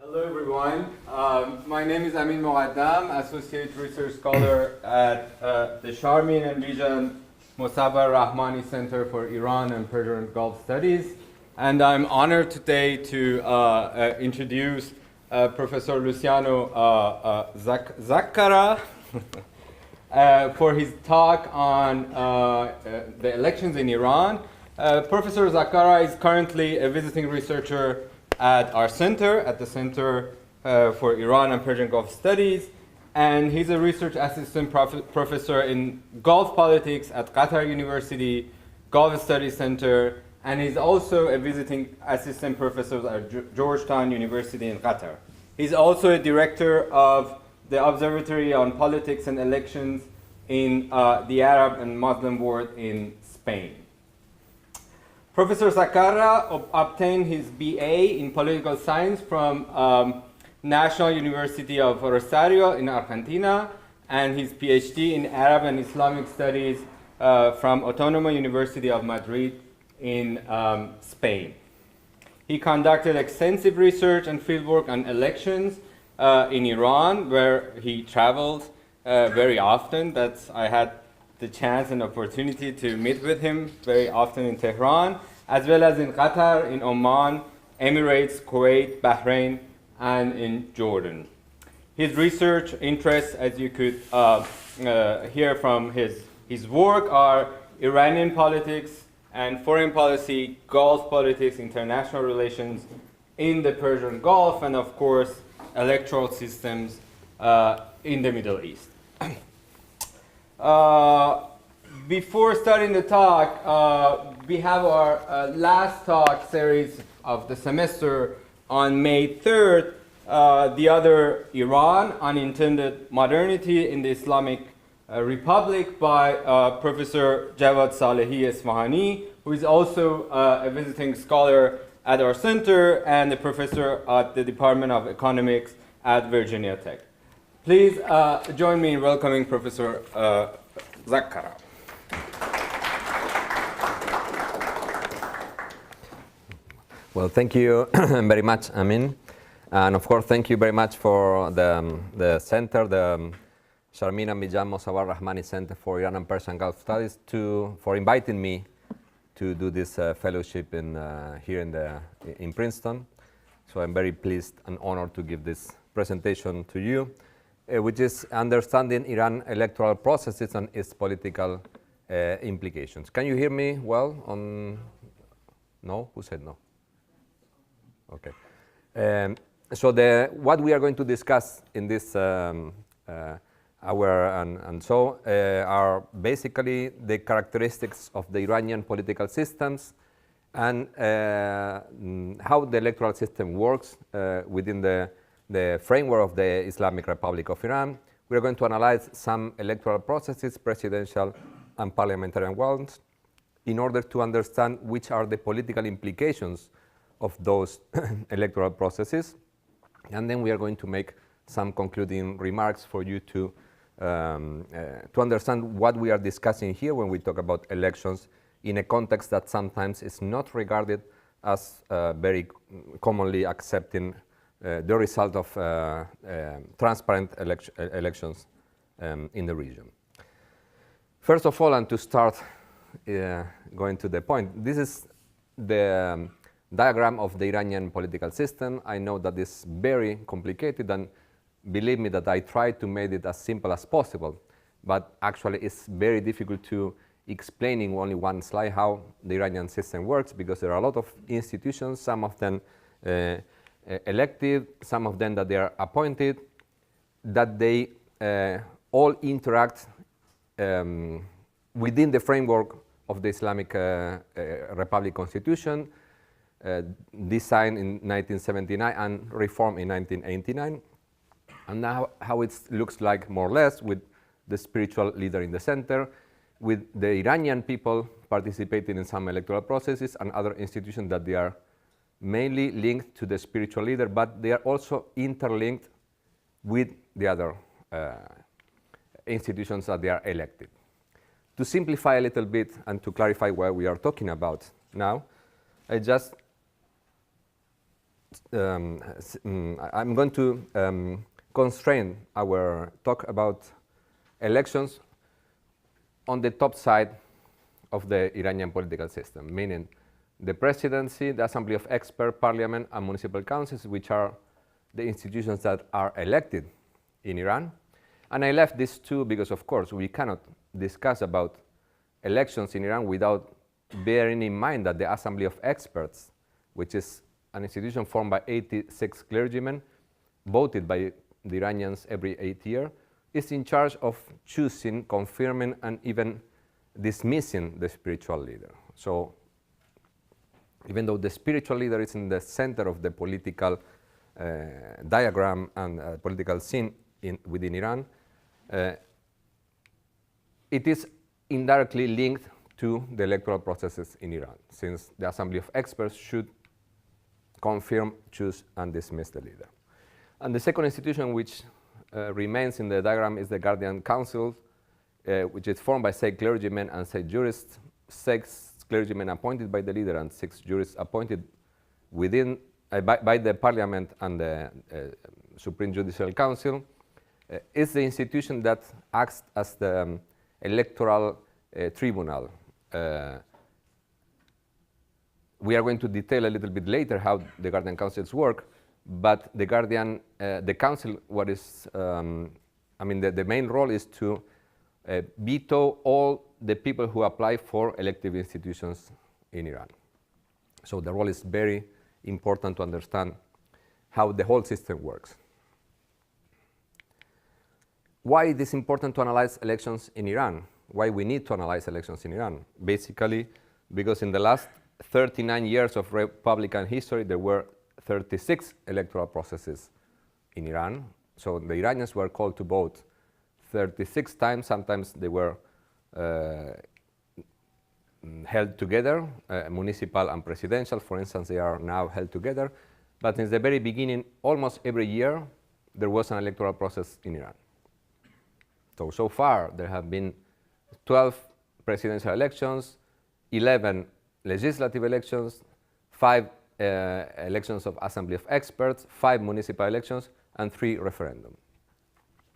Hello, everyone. My name is Amin Moaddam, Associate Research Scholar at the Sharmin and Bijan Mossavar-Rahmani Center for Iran and Persian Gulf Studies. And I'm honored today to introduce Professor Luciano Zaccara for his talk on the elections in Iran. Professor Zaccara is currently a visiting researcher at our center, at the Center for Iran and Persian Gulf Studies, and he's a research assistant professor in Gulf politics at Qatar University Gulf Studies Center, and he's also a visiting assistant professor at Georgetown University in Qatar. He's also a director of the Observatory on Politics and Elections in the Arab and Muslim world in Spain. Professor Zaccara obtained his BA in political science from National University of Rosario in Argentina, and his PhD in Arab and Islamic Studies from Autónoma University of Madrid in Spain. He conducted extensive research and fieldwork on elections in Iran, where he traveled very often. I had the chance and opportunity to meet with him very often in Tehran, as well as in Qatar, in Oman, Emirates, Kuwait, Bahrain, and in Jordan. His research interests, as you could hear from his work, are Iranian politics and foreign policy, Gulf politics, international relations in the Persian Gulf, and of course, electoral systems in the Middle East. Before starting the talk, we have our last talk series of the semester on May 3rd, The Other Iran, Unintended Modernity in the Islamic Republic by Professor Javad Salehi Esfahani, who is also a visiting scholar at our center and a professor at the Department of Economics at Virginia Tech. Please join me in welcoming Professor Zaccara. Well, thank you very much, Amin. And of course, thank you very much for the center, the Sharmin and Bijan Mossavar-Rahmani Center for Iran and Persian Gulf Studies, for inviting me to do this fellowship here in Princeton. So I'm very pleased and honored to give this presentation to you, which is Understanding Iran Electoral Processes and its Political Implications. Can you hear me well? No? Who said no? Okay. So what we are going to discuss in this hour are basically the characteristics of the Iranian political systems and how the electoral system works within the framework of the Islamic Republic of Iran. We are going to analyze some electoral processes, presidential and parliamentary ones, in order to understand which are the political implications of those electoral processes. And then we are going to make some concluding remarks for you to understand what we are discussing here when we talk about elections in a context that sometimes is not regarded as very commonly accepting the result of transparent elections in the region. First of all, and to start going to the point, this is the diagram of the Iranian political system. I know that it's very complicated, and believe me that I tried to make it as simple as possible, but actually it's very difficult to explain in only one slide how the Iranian system works, because there are a lot of institutions, some of them elected, some of them that they are appointed, that they all interact within the framework of the Islamic Republic Constitution, designed in 1979 and reformed in 1989. And now how it looks like, more or less, with the spiritual leader in the center, with the Iranian people participating in some electoral processes and other institutions that they are mainly linked to the spiritual leader, but they are also interlinked with the other institutions that they are elected. To simplify a little bit and to clarify what we are talking about now, I just I'm going to constrain our talk about elections on the top side of the Iranian political system, meaning the presidency, the assembly of experts, parliament, and municipal councils, which are the institutions that are elected in Iran. And I left these two because, of course, we cannot discuss about elections in Iran without bearing in mind that the assembly of experts, which is an institution formed by 86 clergymen, voted by the Iranians every 8 years, is in charge of choosing, confirming, and even dismissing the spiritual leader. So even though the spiritual leader is in the center of the political diagram and political scene within Iran, it is indirectly linked to the electoral processes in Iran, since the assembly of experts should confirm, choose, and dismiss the leader. And the second institution which remains in the diagram is the Guardian Council, which is formed by 6 clergymen and 6 jurists, 6 clergymen appointed by the leader and 6 jurists appointed within by the parliament and the Supreme Judicial Council. Is the institution that acts as the electoral tribunal. We are going to detail a little bit later how the Guardian Councils work, but the council, what is, the main role is to veto all the people who apply for elective institutions in Iran. So the role is very important to understand how the whole system works. Why it is important to analyze elections in Iran? Why we need to analyze elections in Iran? Basically, because in the last 39 years of Republican history, there were 36 electoral processes in Iran. So the Iranians were called to vote 36 times. Sometimes they were held together, municipal and presidential. For instance, they are now held together. But since the very beginning, almost every year, there was an electoral process in Iran. So far, there have been 12 presidential elections, 11 legislative elections, 5 elections of Assembly of Experts, 5 municipal elections, and 3 referendums.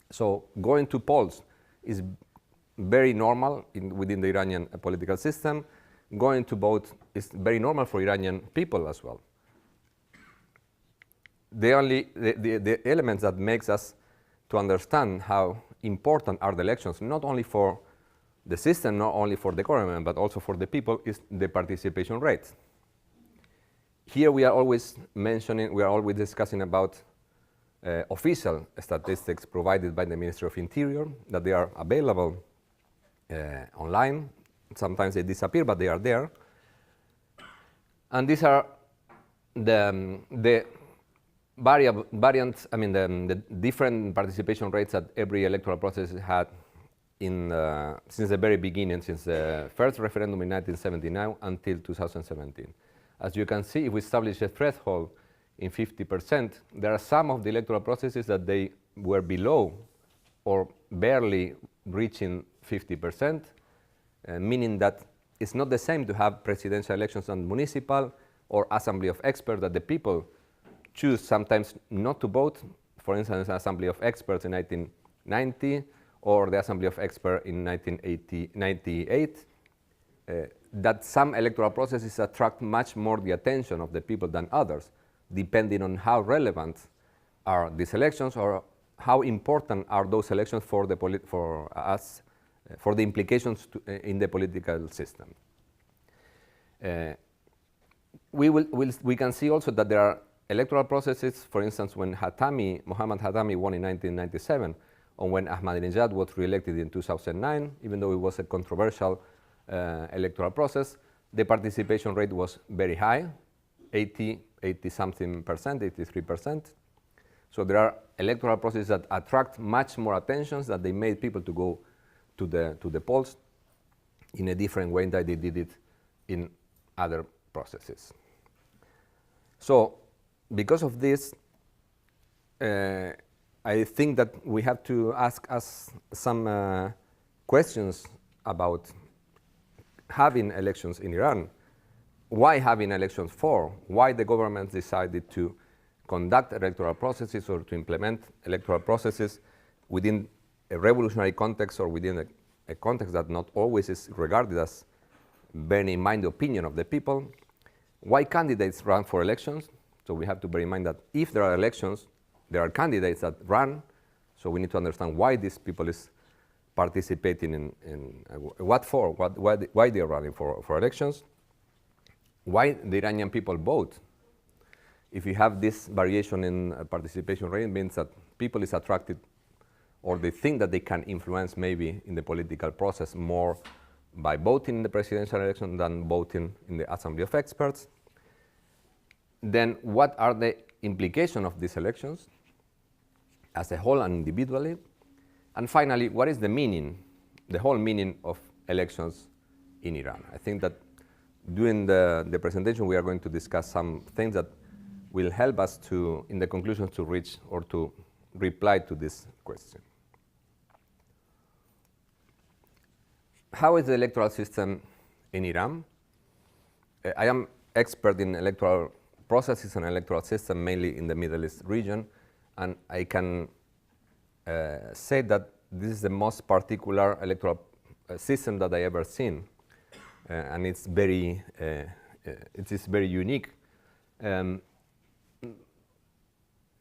So going to polls is very normal within the Iranian political system. Going to vote is very normal for Iranian people as well. The elements that makes us to understand how important are the elections, not only for the system, not only for the government, but also for the people, is the participation rate. Here we are always discussing about official statistics provided by the Ministry of Interior, that they are available online. Sometimes they disappear, but they are there. And these are the variants, the different participation rates that every electoral process had since the very beginning, since the first referendum in 1979 until 2017. As you can see, if we establish a threshold in 50%, there are some of the electoral processes that they were below or barely reaching 50%, meaning that it's not the same to have presidential elections and municipal or assembly of experts that the people choose sometimes not to vote. For instance, Assembly of Experts in 1990 or the Assembly of Experts in 1998, that some electoral processes attract much more the attention of the people than others, depending on how relevant are these elections or how important are those elections for the implications in the political system. We can see also that there are electoral processes, for instance, when Mohammad Khatami won in 1997, or when Ahmadinejad was re-elected in 2009, even though it was a controversial electoral process, the participation rate was very high, 80-something percent, 83%. So there are electoral processes that attract much more attention, that they made people to go to the polls in a different way than they did it in other processes. So because of this, I think that we have to ask us some questions about having elections in Iran. Why having elections for? Why the government decided to conduct electoral processes or to implement electoral processes within a revolutionary context or within a context that not always is regarded as bearing in mind the opinion of the people. Why candidates run for elections? So we have to bear in mind that if there are elections, there are candidates that run, so we need to understand why these people is participating in what for, why they are running for elections, why the Iranian people vote. If you have this variation in participation rate, it means that people is attracted or they think that they can influence maybe in the political process more by voting in the presidential election than voting in the Assembly of Experts. Then what are the implications of these elections as a whole and individually? And finally, what is the meaning, the whole meaning of elections in Iran? I think that during the presentation we are going to discuss some things that will help us to, in the conclusions, to reach or to reply to this question. How is the electoral system in Iran? I am expert in electoral processes and electoral system, mainly in the Middle East region, and I can say that this is the most particular electoral system that I ever seen, and it's very, it is very unique.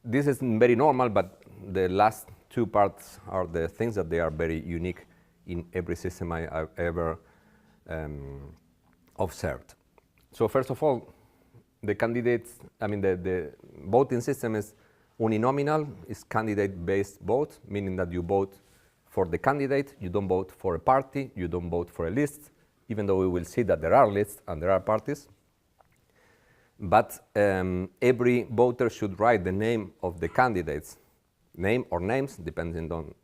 This is very normal, but the last two parts are the things that they are very unique in every system I've ever observed. So first of all, the candidates, the voting system is uninominal, is candidate-based vote, meaning that you vote for the candidate, you don't vote for a party, you don't vote for a list, even though we will see that there are lists and there are parties. But every voter should write the name of the candidates, name or names, depending on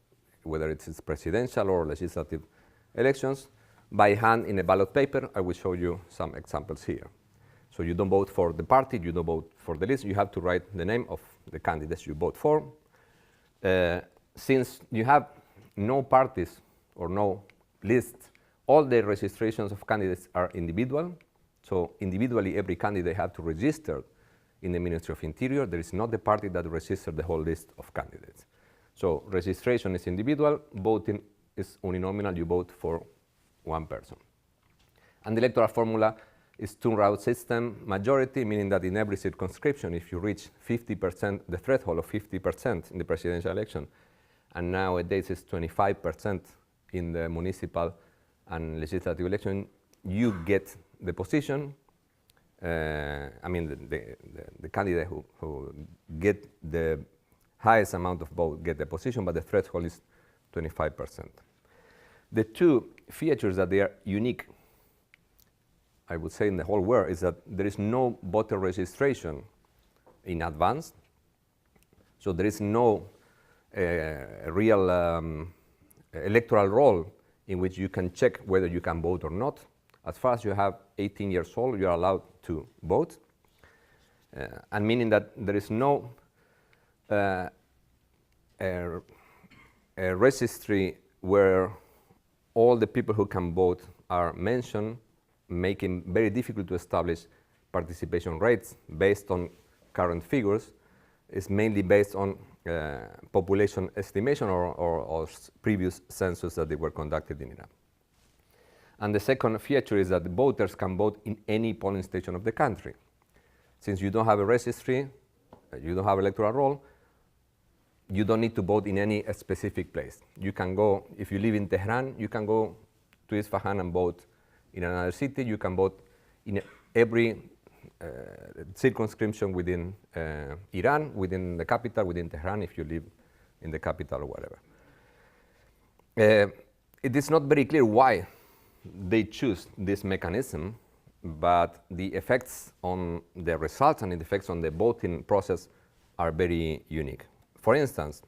whether it is presidential or legislative elections, by hand in a ballot paper. I will show you some examples here. So you don't vote for the party, you don't vote for the list, you have to write the name of the candidates you vote for. Since you have no parties or no lists, all the registrations of candidates are individual. So individually, every candidate have to register in the Ministry of Interior. There is not the party that registers the whole list of candidates. So registration is individual, voting is uninominal, you vote for one person. And the electoral formula is two-round system majority, meaning that in every circumscription, if you reach 50%, the threshold of 50% in the presidential election, and nowadays it's 25% in the municipal and legislative election, you get the position. The candidate who get the highest amount of votes get the position, but the threshold is 25%. The two features that they are unique, I would say, in the whole world, is that there is no voter registration in advance. So there is no real electoral roll in which you can check whether you can vote or not. As far as you have 18 years old, you are allowed to vote, and meaning that there is no a registry where all the people who can vote are mentioned, making very difficult to establish participation rates based on current figures. It's mainly based on population estimation or previous census that they were conducted in Iran. And the second feature is that the voters can vote in any polling station of the country. Since you don't have a registry, you don't have electoral roll, you don't need to vote in any specific place. You can go, if you live in Tehran, you can go to Isfahan and vote in another city. You can vote in every circumscription within Iran, within the capital, within Tehran, if you live in the capital or whatever. It is not very clear why they choose this mechanism, but the effects on the results and the effects on the voting process are very unique. For instance,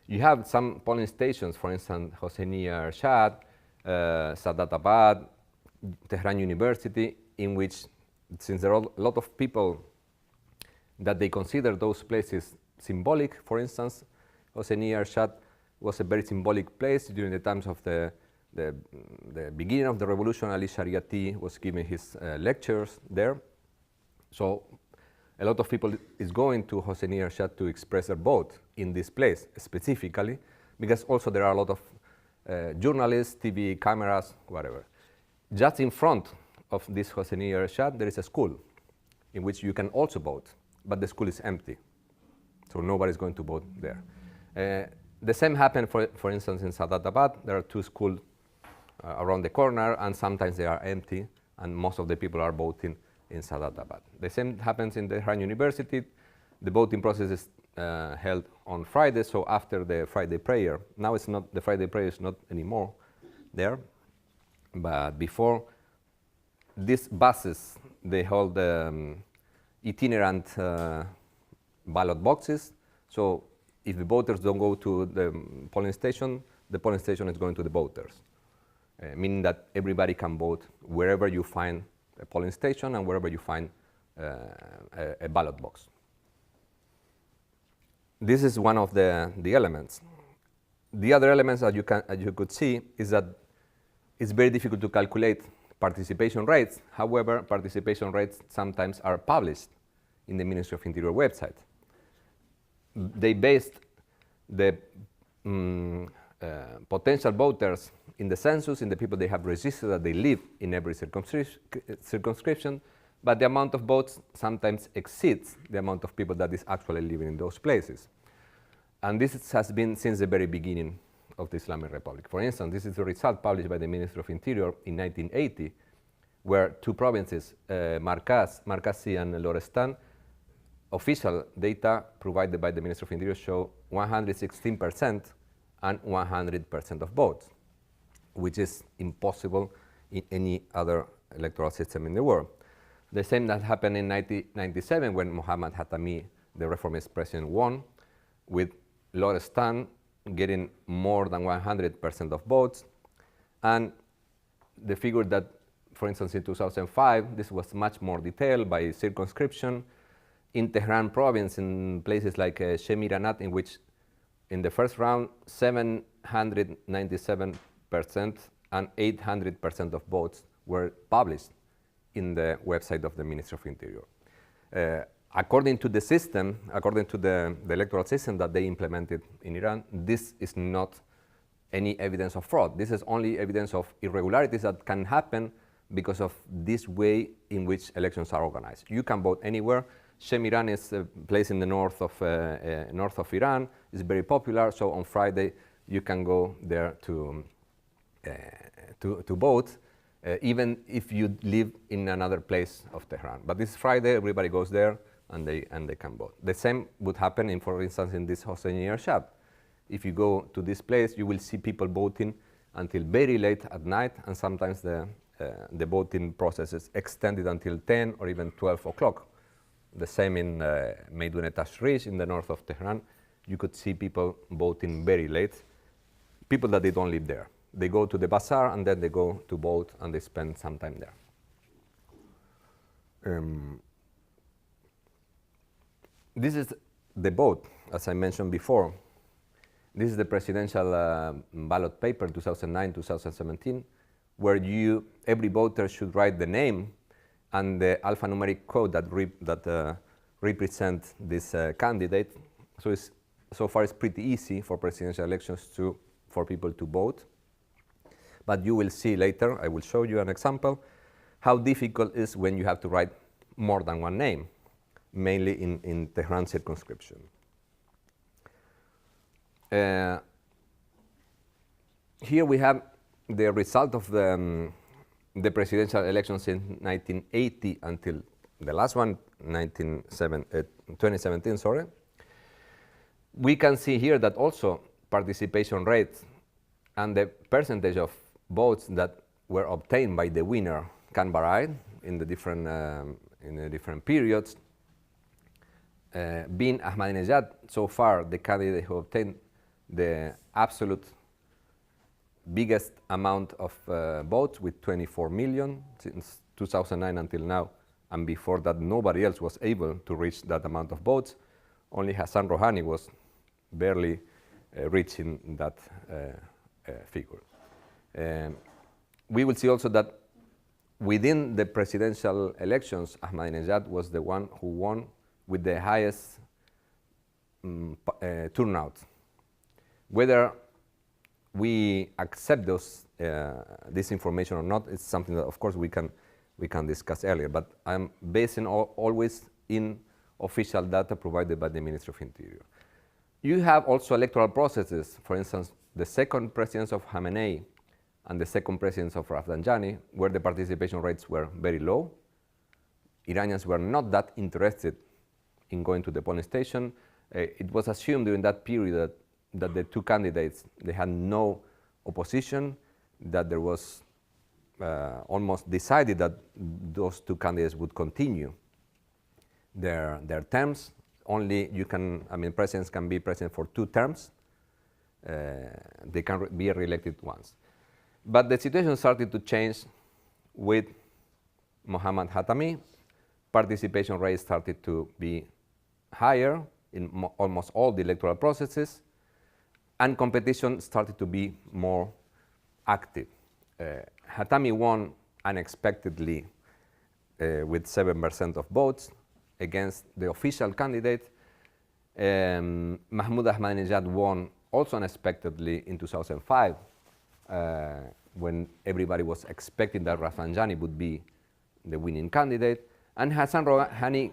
you have some polling stations, for instance, Hosseini Arshad, Sadatabad, Tehran University, in which, since there are a lot of people that they consider those places symbolic, for instance, Hosseini Arshad was a very symbolic place during the times of the beginning of the revolution. Ali Shariati was giving his lectures there. So a lot of people is going to Hosseini Ershad to express their vote in this place specifically, because also there are a lot of journalists, TV cameras, whatever. Just in front of this Hosseini Ershad, there is a school in which you can also vote, but the school is empty, so nobody's going to vote there. The same happened, for instance, in Saadatabad. There are two schools around the corner, and sometimes they are empty, and most of the people are voting in Saadatabad. The same happens in the Tehran University. The voting process is held on Friday, so after the Friday prayer. Now it's not, the Friday prayer is not anymore there, but before, these buses, they hold itinerant ballot boxes. So if the voters don't go to the polling station is going to the voters, meaning that everybody can vote wherever you find a polling station and wherever you find a ballot box. This is one of the elements. The other elements that you could see is that it's very difficult to calculate participation rates. However, participation rates sometimes are published in the Ministry of Interior website. They based the potential voters in the census, in the people they have registered that they live in every circumscription, but the amount of votes sometimes exceeds the amount of people that is actually living in those places. And this has been since the very beginning of the Islamic Republic. For instance, this is the result published by the Ministry of Interior in 1980, where two provinces, Markazi and Lorestan, official data provided by the Ministry of Interior show 116% and 100% of votes, which is impossible in any other electoral system in the world. The same that happened in 1997 when Mohammad Hatami, the reformist president, won, with Lorestan getting more than 100% of votes. And the figure that, for instance, in 2005, this was much more detailed by circumscription. In Tehran province, in places like Shemiranat, in which in the first round, 797% and 800% of votes were published in the website of the Ministry of Interior. According to the system, according to the electoral system that they implemented in Iran, this is not any evidence of fraud. This is only evidence of irregularities that can happen because of this way in which elections are organized. You can vote anywhere. Shemiran is a place in the north of Iran. It's very popular, so on Friday you can go there to vote, even if you live in another place of Tehran. But this Friday, everybody goes there and they can vote. The same would happen, in, for instance, in this Hosseini Ershad. If you go to this place, you will see people voting until very late at night, and sometimes the voting process is extended until 10 or even 12 o'clock. The same in Meydoune Tashrish in the north of Tehran. You could see people voting very late, people that they don't live there. They go to the bazaar and then they go to vote and they spend some time there. This is the vote, as I mentioned before. This is the presidential ballot paper 2009-2017, where every voter should write the name and the alphanumeric code that represent this candidate. So far it's pretty easy for presidential elections for people to vote. But you will see later, I will show you an example, how difficult it is when you have to write more than one name, mainly in Tehran circumscription. Here we have the result of the presidential elections in 1980 until the last one, 2017, sorry. We can see here that also participation rates and the percentage of votes that were obtained by the winner can vary in the different periods. Being Ahmadinejad, so far the candidate who obtained the absolute biggest amount of votes, with 24 million since 2009 until now, and before that nobody else was able to reach that amount of votes. Only Hassan Rouhani was barely reaching that figure. We will see also that within the presidential elections, Ahmadinejad was the one who won with the highest turnout. Whether we accept this information or not is something that, of course, we can discuss earlier. But I'm basing always in official data provided by the Ministry of Interior. You have also electoral processes. For instance, the second presidents of Khamenei and the second presidents of Rafsanjani, where the participation rates were very low. Iranians were not that interested in going to the polling station. It was assumed during that period that the two candidates, they had no opposition, that there was almost decided that those two candidates would continue their terms. Only presidents can be president for 2 terms. They can be re-elected once. But the situation started to change with Mohammad Khatami. Participation rates started to be higher in almost all the electoral processes, and competition started to be more active. Khatami won unexpectedly with 7% of votes against the official candidate. Mahmoud Ahmadinejad won also unexpectedly in 2005, when everybody was expecting that Rafsanjani would be the winning candidate. And Hassan Rouhani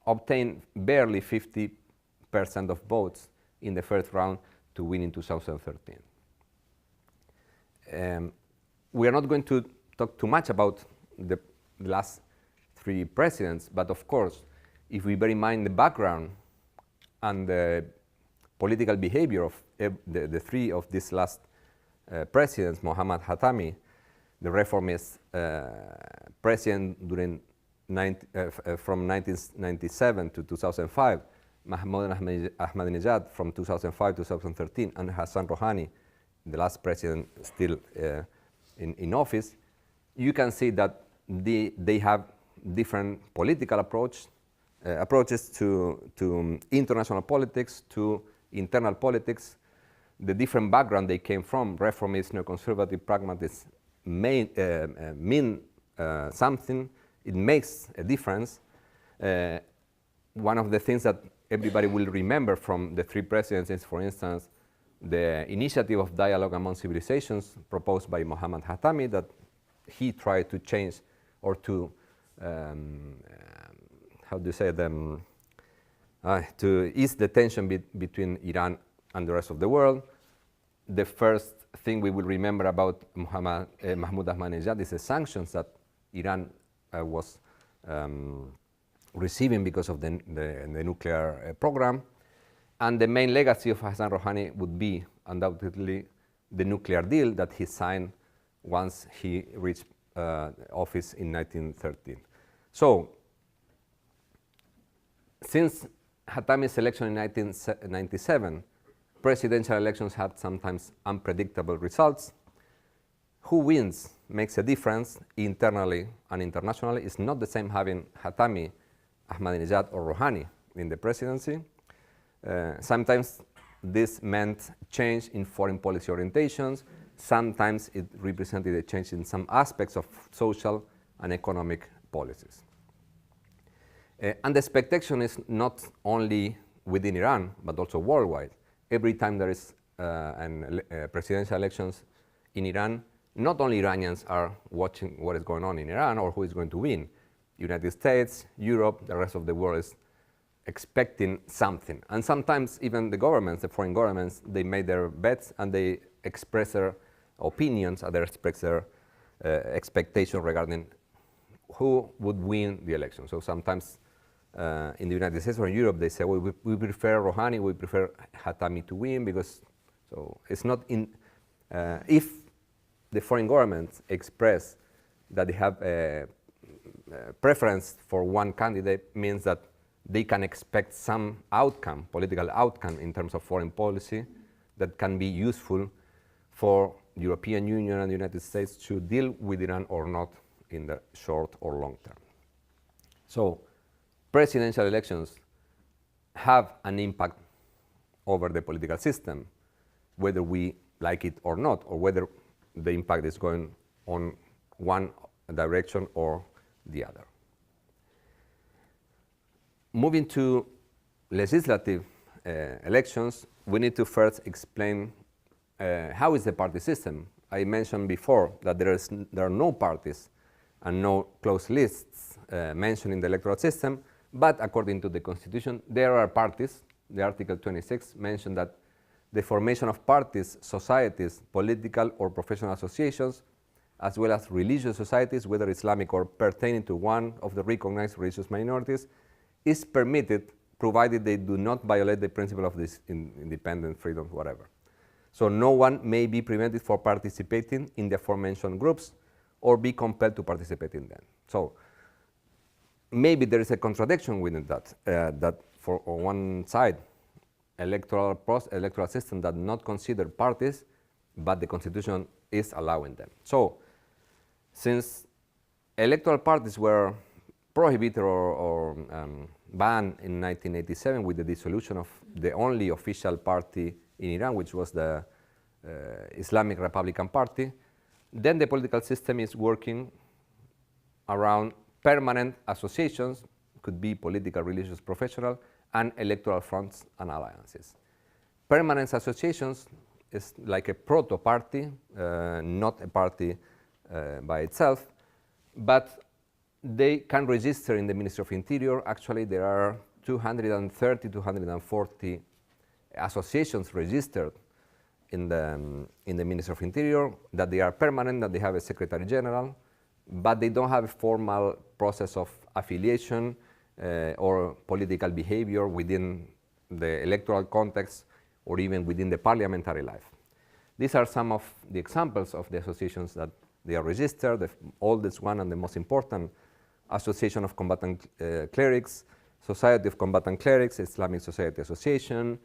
obtained barely 50% of votes in the first round to win in 2013. We are not going to talk too much about the last 3 presidents, but of course, if we bear in mind the background and the political behavior of the 3 of these last presidents, Mohammad Khatami, the reformist president from 1997 to 2005, Mahmoud Ahmadinejad from 2005 to 2013, and Hassan Rouhani, the last president still in office, you can see that they have different political approaches to international politics, to internal politics. The different background they came from, reformist, neoconservative, pragmatists, mean something. It makes a difference. One of the things that everybody will remember from the 3 presidents is, for instance, the initiative of dialogue among civilizations proposed by Mohammad Khatami, that he tried to change or to, to ease the tension between Iran and the rest of the world. The first thing we will remember about Mahmoud Ahmadinejad is the sanctions that Iran was receiving because of the nuclear program. And the main legacy of Hassan Rouhani would be undoubtedly the nuclear deal that he signed once he reached office in 1913. So, since Khatami's election in 1997, presidential elections had sometimes unpredictable results. Who wins makes a difference internally and internationally. It's not the same having Khatami, Ahmadinejad, or Rouhani in the presidency. Sometimes this meant change in foreign policy orientations. Sometimes it represented a change in some aspects of social and economic policies. And the expectation is not only within Iran, but also worldwide. Every time there is presidential elections in Iran, not only Iranians are watching what is going on in Iran or who is going to win. United States, Europe, the rest of the world is expecting something. And sometimes even the governments, the foreign governments, they make their bets and they express their opinions and they express their expectation regarding who would win the election. So sometimes in the United States or in Europe, they say, well, we prefer Rouhani, we prefer Khatami to win, because so it's not in, if the foreign governments express that they have a preference for one candidate, means that they can expect some outcome, political outcome in terms of foreign policy that can be useful for the European Union and the United States to deal with Iran or not in the short or long term. So presidential elections have an impact over the political system, whether we like it or not, or whether the impact is going on one direction or the other. moving to legislative elections, we need to first explain how is the party system. I mentioned before that there are no parties and no closed lists mentioned in the electoral system, but according to the Constitution, there are parties. The Article 26 mentioned that the formation of parties, societies, political or professional associations, as well as religious societies, whether Islamic or pertaining to one of the recognized religious minorities, is permitted provided they do not violate the principle of this independent freedom, whatever. So no one may be prevented from participating in the aforementioned groups or be compelled to participate in them. So maybe there is a contradiction within that, that for on one side, electoral system does not consider parties, but the Constitution is allowing them. So since electoral parties were prohibited or banned in 1987 with the dissolution of the only official party in Iran, which was the Islamic Republican Party, then the political system is working around permanent associations, could be political, religious, professional, and electoral fronts and alliances. Permanent associations is like a proto-party, not a party by itself, but they can register in the Ministry of Interior. Actually, there are 230, 240 associations registered in the Ministry of Interior, that they are permanent, that they have a Secretary General, but they don't have a formal process of affiliation or political behavior within the electoral context or even within the parliamentary life. These are some of the examples of the associations that they are registered. The oldest one and the most important, Association of Combatant Clerics, Society of Combatant Clerics, Islamic Society Association,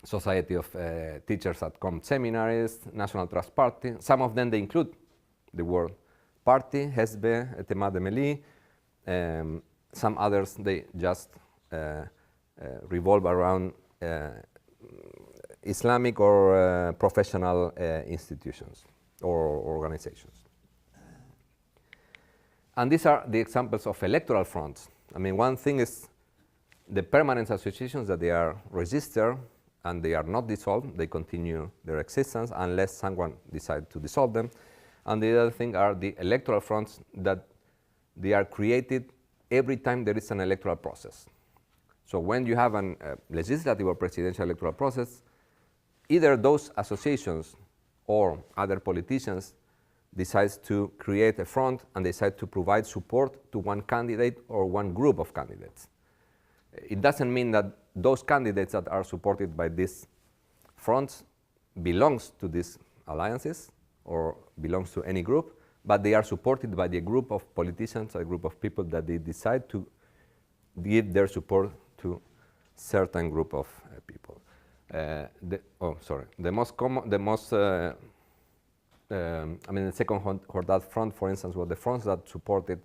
Society of Teachers at Com Seminaries, National Trust Party. Some of them, they include the word party, Hezbe, Etemad Emeli. Some others, they just revolve around Islamic or professional institutions or organizations. And these are the examples of electoral fronts. I mean, one thing is the permanent associations that they are registered and they are not dissolved. They continue their existence unless someone decides to dissolve them. And the other thing are the electoral fronts that they are created every time there is an electoral process. So when you have a legislative or presidential electoral process, either those associations or other politicians decides to create a front and decide to provide support to one candidate or one group of candidates. It doesn't mean that those candidates that are supported by these fronts belongs to these alliances or belongs to any group, but they are supported by the group of politicians, a group of people that they decide to give their support to certain group of people. The most common, the second Hordad front, for instance, was the fronts that supported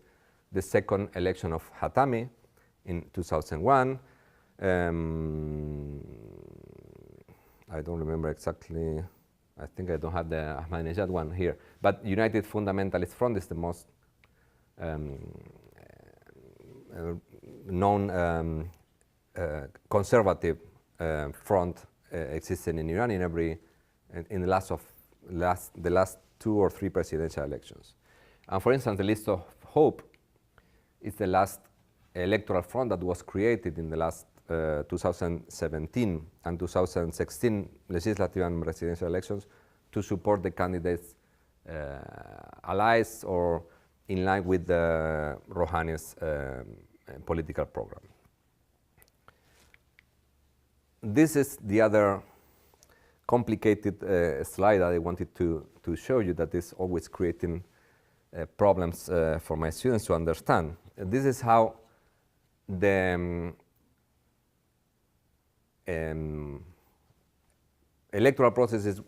the second election of Hatami in 2001. I don't remember exactly. I think I don't have the Ahmadinejad one here. But United Fundamentalist Front is the most known conservative front existing in Iran in the last 2 or 3 presidential elections. And for instance, the List of Hope is the last electoral front that was created in the last 2017 and 2016 legislative and presidential elections to support the candidates' allies or in line with the Rouhani's political program. This is the other complicated slide that I wanted to show you, that is always creating problems for my students to understand. This is how the electoral processes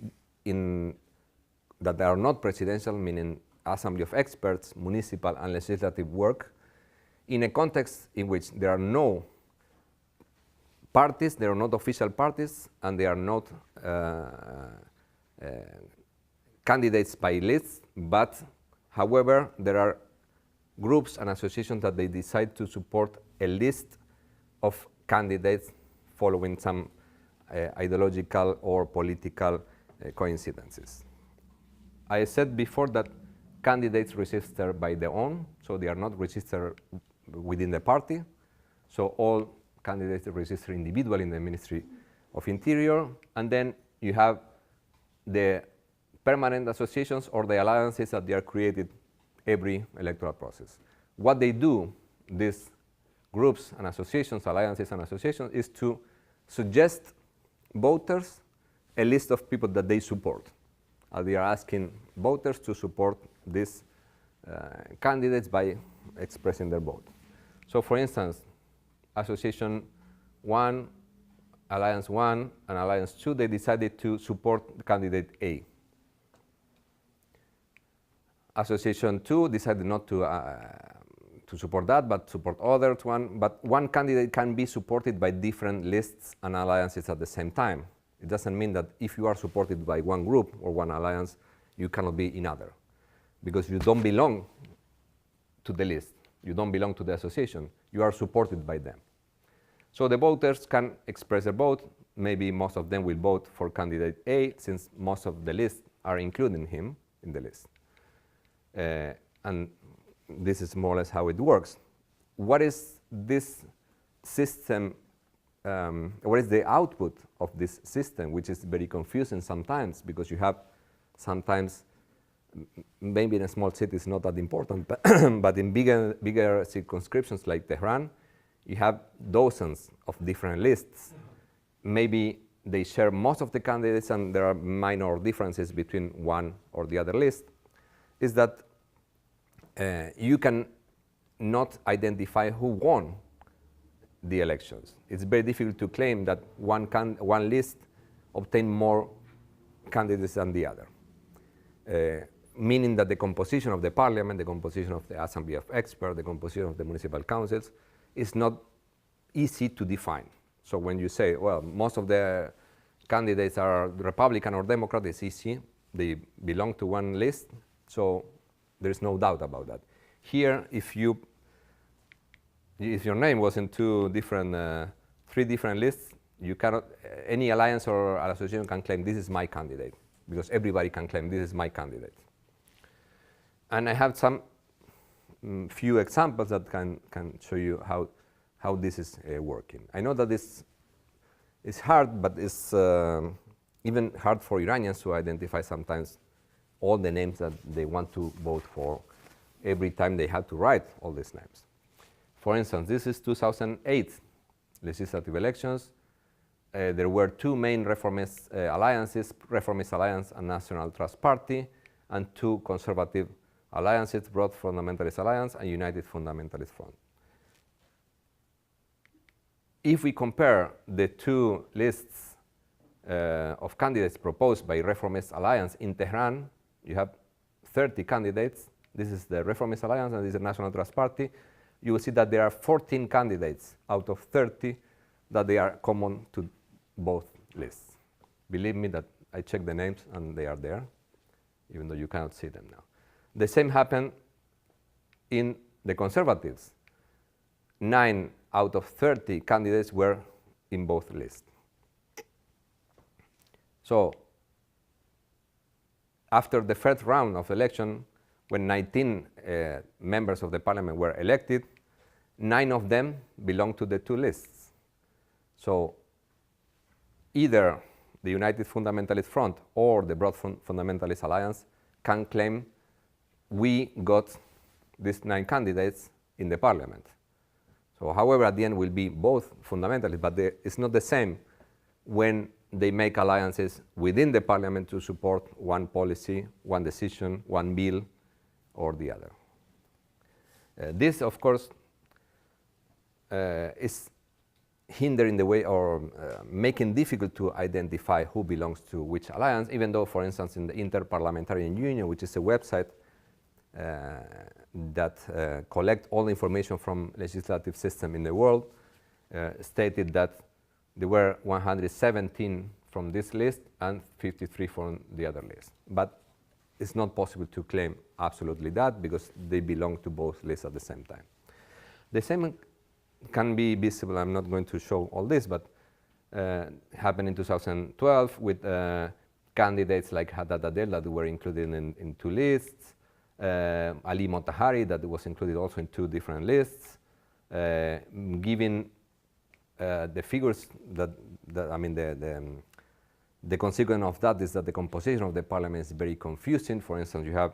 that are not presidential, meaning assembly of experts, municipal and legislative work, in a context in which there are no parties, there are not official parties, and they are not candidates by lists, but however, there are groups and associations that they decide to support a list of candidates following some ideological or political coincidences. I said before that candidates register by their own, so they are not registered within the party. So all candidates register individually in the Ministry of Interior, and then you have the permanent associations or the alliances that they are created every electoral process. What they do, these groups and associations, alliances and associations, is to suggest voters a list of people that they support. They are asking voters to support these candidates by expressing their vote. So for instance, Association 1, Alliance 1, and Alliance 2, they decided to support candidate A. Association 2 decided not to support that, but support others one. But one candidate can be supported by different lists and alliances at the same time. It doesn't mean that if you are supported by one group or one alliance, you cannot be in other, because you don't belong to the list. You don't belong to the association. You are supported by them. So the voters can express their vote. Maybe most of them will vote for candidate A, since most of the lists are including him in the list. And this is more or less how it works. What is this system? What is the output of this system, which is very confusing sometimes, because you have sometimes, maybe in a small city it's not that important, but in bigger circumscriptions like Tehran, you have dozens of different lists. Maybe they share most of the candidates and there are minor differences between one or the other list. Is that you can not identify who won the elections. It's very difficult to claim that one list obtained more candidates than the other, meaning that the composition of the parliament, the composition of the assembly of experts, the composition of the municipal councils is not easy to define. So when you say, well, most of the candidates are Republican or Democrat, it's easy. They belong to one list, so there's no doubt about that. Here, if your name was in three different lists, you cannot, any alliance or association can claim this is my candidate, because everybody can claim this is my candidate. And I have some few examples that can show you how this is working. I know that this is hard, but it's even hard for Iranians to identify sometimes all the names that they want to vote for every time they have to write all these names. For instance, this is 2008 legislative elections. There were two main reformist alliances, Reformist Alliance and National Trust Party, and two conservative alliances, Broad Fundamentalist Alliance and United Fundamentalist Front. If we compare the two lists of candidates proposed by Reformist Alliance in Tehran, you have 30 candidates. This is the Reformist Alliance and this is the National Trust Party. You will see that there are 14 candidates out of 30 that they are common to both lists. Believe me that I checked the names and they are there, even though you cannot see them now. The same happened in the Conservatives. 9 out of 30 candidates were in both lists. So after the first round of election, when 19 members of the parliament were elected, 9 of them belonged to the two lists. So either the United Fundamentalist Front or the Broad Fundamentalist Alliance can claim we got these 9 candidates in the parliament. So however, at the end will be both fundamentalists, but it's not the same when they make alliances within the parliament to support one policy, one decision, one bill, or the other. This, of course, is hindering the way or making difficult to identify who belongs to which alliance, even though, for instance, in the Interparliamentarian Union, which is a website that collects all the information from legislative system in the world, stated that there were 117 from this list and 53 from the other list. But it's not possible to claim absolutely that because they belong to both lists at the same time. The same can be visible. I'm not going to show all this, but happened in 2012 with candidates like Haddad Adel that were included in 2 lists, Ali Motahari that was included also in 2 different lists, giving the figures that I mean, the consequence of that is that the composition of the parliament is very confusing. For instance, you have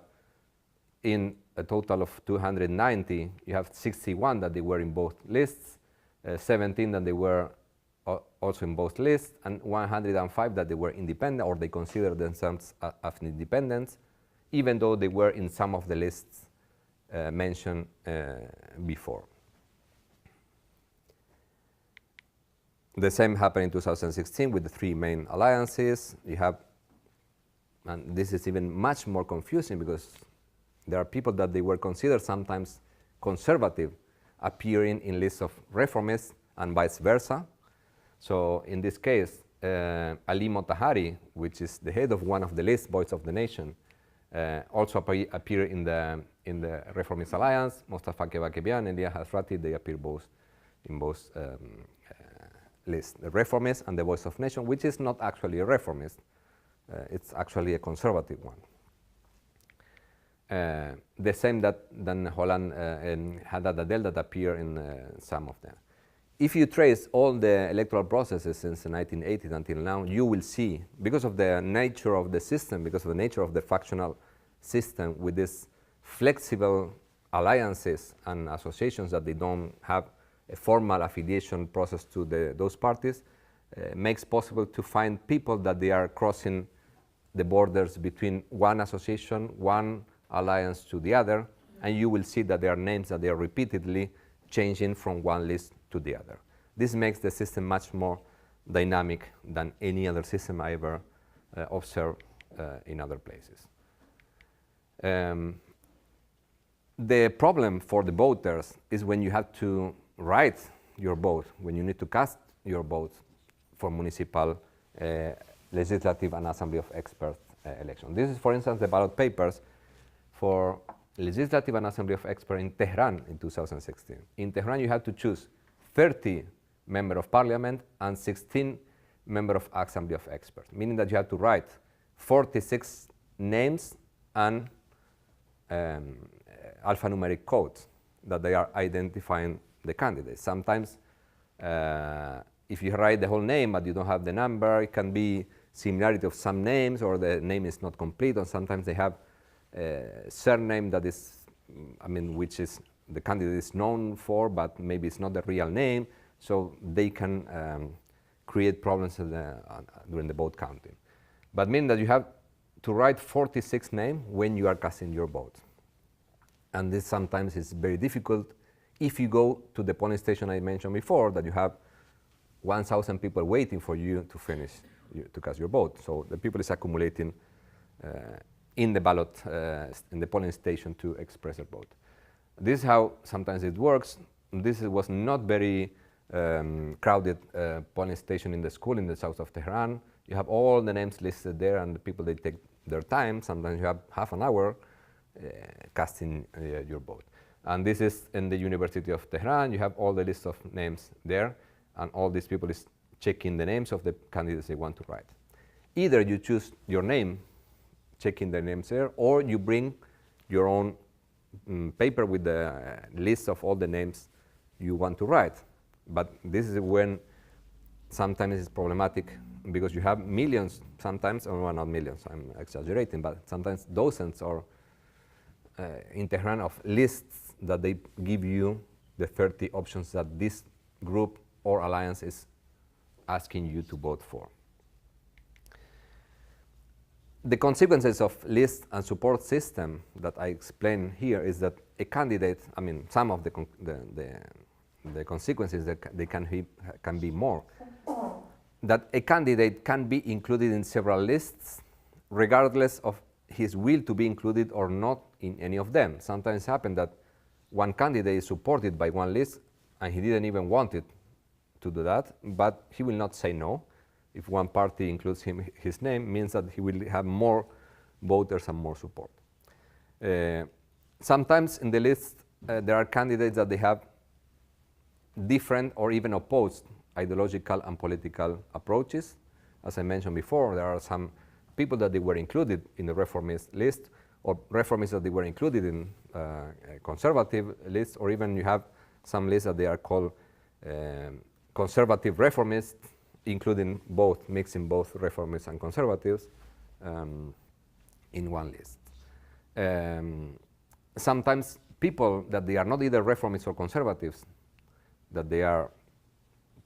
in a total of 290, you have 61 that they were in both lists, 17 that they were also in both lists, and 105 that they were independent, or they consider themselves as independents, even though they were in some of the lists mentioned before. The same happened in 2016 with the 3 main alliances. You have, and this is even much more confusing because there are people that they were considered sometimes conservative appearing in lists of reformists and vice versa. So in this case, Ali Motahari, which is the head of one of the lists, Voice of the Nation, also appear in the Reformist Alliance. Mustafa Kebakebian and Elia Hasrati, they appear both in both lists, the Reformist and the Voice of Nation, which is not actually a reformist. It's actually a conservative one. The same than Holland and Haddad Adel that appear in some of them. If you trace all the electoral processes since the 1980s until now, you will see, because of the nature of the system, because of the nature of the factional system with these flexible alliances and associations that they don't have a formal affiliation process to those parties, makes possible to find people that they are crossing the borders between one association, one alliance to the other, and you will see that there are names that they are repeatedly changing from one list to the other. This makes the system much more dynamic than any other system I ever observed in other places. The problem for the voters is when you have to write your vote, when you need to cast your vote for municipal, legislative, and assembly of experts election. This is, for instance, the ballot papers for legislative and assembly of experts in Tehran in 2016. In Tehran, you had to choose 30 members of parliament and 16 members of assembly of experts, meaning that you have to write 46 names and alphanumeric codes that they are identifying the candidates. Sometimes, if you write the whole name but you don't have the number, it can be similarity of some names, or the name is not complete, or sometimes they have surname that is, I mean, which is the candidate is known for, but maybe it's not the real name, so they can create problems during the vote counting. But mean that you have to write 46 names when you are casting your vote. And this sometimes is very difficult if you go to the polling station I mentioned before, that you have 1,000 people waiting for you to finish, to cast your vote. So the people is accumulating in the ballot, in the polling station to express their vote. This is how sometimes it works. This was not very crowded polling station in the school in the south of Tehran. You have all the names listed there, and the people, they take their time. Sometimes you have half an hour casting your vote. And this is in the University of Tehran. You have all the list of names there, and all these people is checking the names of the candidates they want to write. Either you choose your name, checking the names there, or you bring your own paper with the list of all the names you want to write. But this is when sometimes it's problematic, because you have millions sometimes, or well, not millions, I'm exaggerating, but sometimes dozens or in Tehran of lists that they give you the 30 options that this group or alliance is asking you to vote for. The consequences of list and support system that I explain here is that a candidate, I mean, some of the consequences that they can be more. That a candidate can be included in several lists regardless of his will to be included or not in any of them. Sometimes it happens that one candidate is supported by one list and he didn't even want it to do that, but he will not say no. If one party includes his name, means that he will have more voters and more support. Sometimes in the list there are candidates that they have different or even opposed ideological and political approaches. As I mentioned before, there are some people that they were included in the reformist list, or reformists that they were included in conservative lists, or even you have some lists that they are called conservative reformists, including both, mixing both reformists and conservatives in one list. Sometimes people that they are not either reformists or conservatives, that they are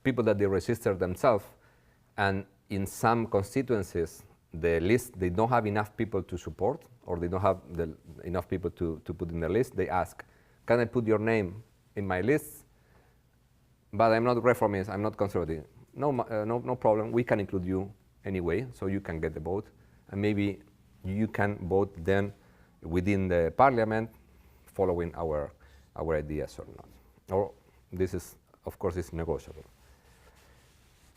people that they register themselves, and in some constituencies, the list, they don't have enough people to support, or they don't have enough people to put in the list. They ask, can I put your name in my list? But I'm not reformist, I'm not conservative. No problem, we can include you anyway, so you can get the vote. And maybe you can vote then within the parliament following our ideas or not. Or this is, of course, is negotiable.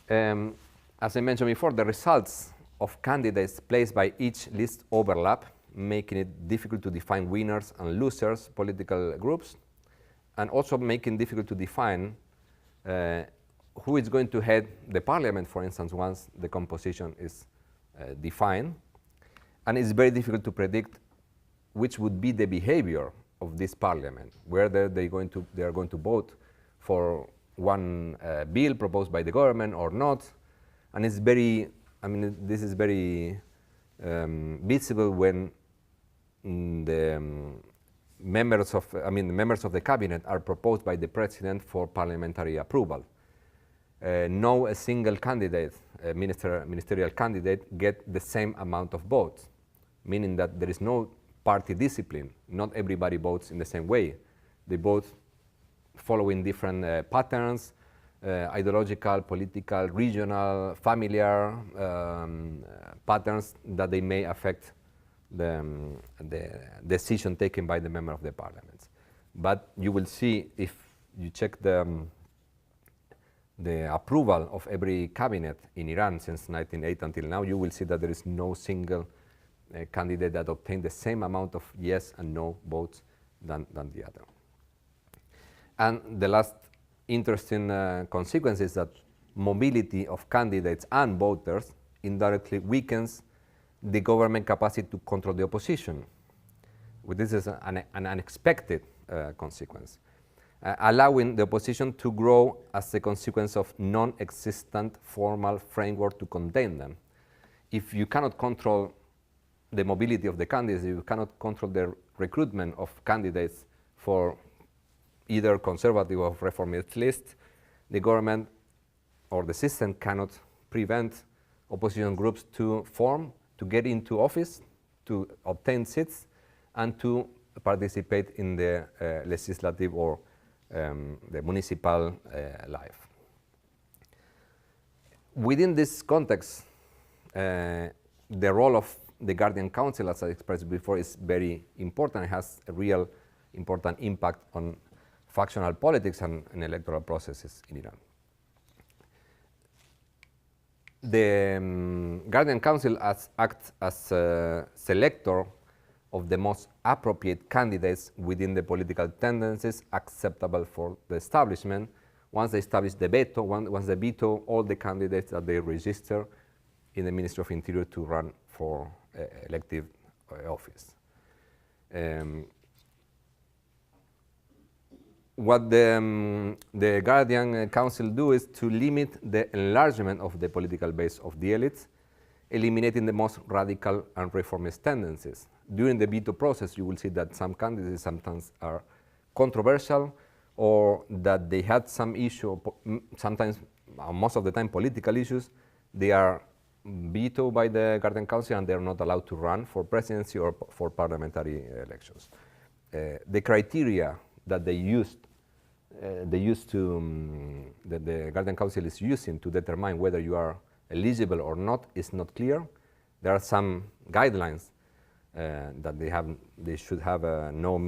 As I mentioned before, the results of candidates placed by each list overlap, making it difficult to define winners and losers political groups, and also making it difficult to define who is going to head the parliament, for instance, once the composition is defined. And it's very difficult to predict which would be the behavior of this parliament, whether they are going to vote for one bill proposed by the government or not. And it's very, this is very visible when the members of the cabinet are proposed by the president for parliamentary approval. No single candidate, ministerial candidate, get the same amount of votes, meaning that there is no party discipline. Not everybody votes in the same way. They vote following different patterns, ideological, political, regional, familiar patterns that they may affect the decision taken by the member of the parliament. But you will see, if you check the approval of every cabinet in Iran since 1980 until now, you will see that there is no single candidate that obtained the same amount of yes and no votes than the other. And the last interesting consequence is that mobility of candidates and voters indirectly weakens the government capacity to control the opposition. This is an unexpected consequence, allowing the opposition to grow as a consequence of non-existent formal framework to contain them. If you cannot control the mobility of the candidates, you cannot control the recruitment of candidates for either conservative or reformist list, the government or the system cannot prevent opposition groups to form, to get into office, to obtain seats, and to participate in the legislative or the municipal life. Within this context, the role of the Guardian Council, as I expressed before, is very important. It has a real important impact on factional politics and electoral processes in Iran. The Guardian Council acts as a selector of the most appropriate candidates within the political tendencies acceptable for the establishment. Once they establish the veto, once they veto all the candidates that they register in the Ministry of Interior to run for elective office. What the Guardian Council do is to limit the enlargement of the political base of the elites, eliminating the most radical and reformist tendencies. During the veto process, you will see that some candidates sometimes are controversial, or that they had some issue, sometimes, most of the time, political issues. They are vetoed by the Guardian Council and they are not allowed to run for presidency or for parliamentary elections. The criteria that the Guardian Council is using to determine whether you are eligible or not is not clear. There are some guidelines that they should have no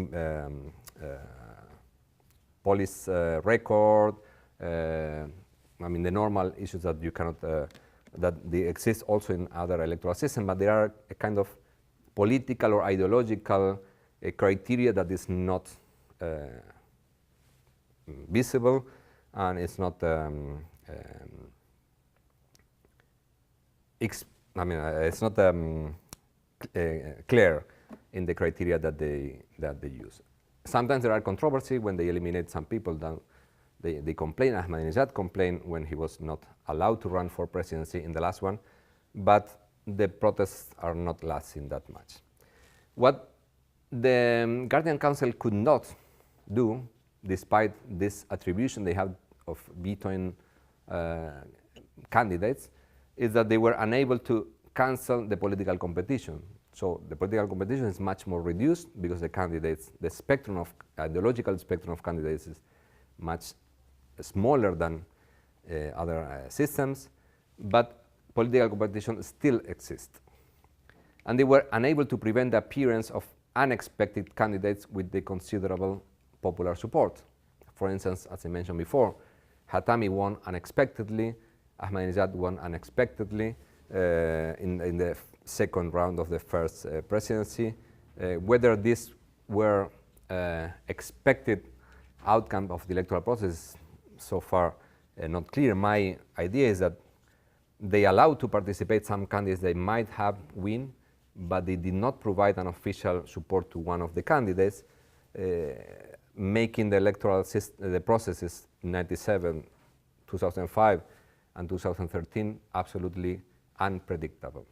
police record. The normal issues that you cannot, that they exist also in other electoral systems, but there are a kind of political or ideological criteria that is not visible and it's not it's not clear in the criteria that they use. Sometimes there are controversy when they eliminate some people. They complain. Ahmadinejad complained when he was not allowed to run for presidency in the last one, but the protests are not lasting that much. What the Guardian Council could not do, despite this attribution they have of vetoing candidates, is that they were unable to cancel the political competition. So the political competition is much more reduced because the candidates, the spectrum of ideological spectrum of candidates is much smaller than other systems, but political competition still exists. And they were unable to prevent the appearance of unexpected candidates with the considerable popular support. For instance, as I mentioned before, Khatami won unexpectedly, Ahmadinejad won unexpectedly in the second round of the first presidency. Whether these were expected outcome of the electoral process, so far not clear. My idea is that they allowed to participate some candidates they might have win, but they did not provide an official support to one of the candidates, making the electoral the processes in 97, 2005, and 2013 absolutely unpredictable.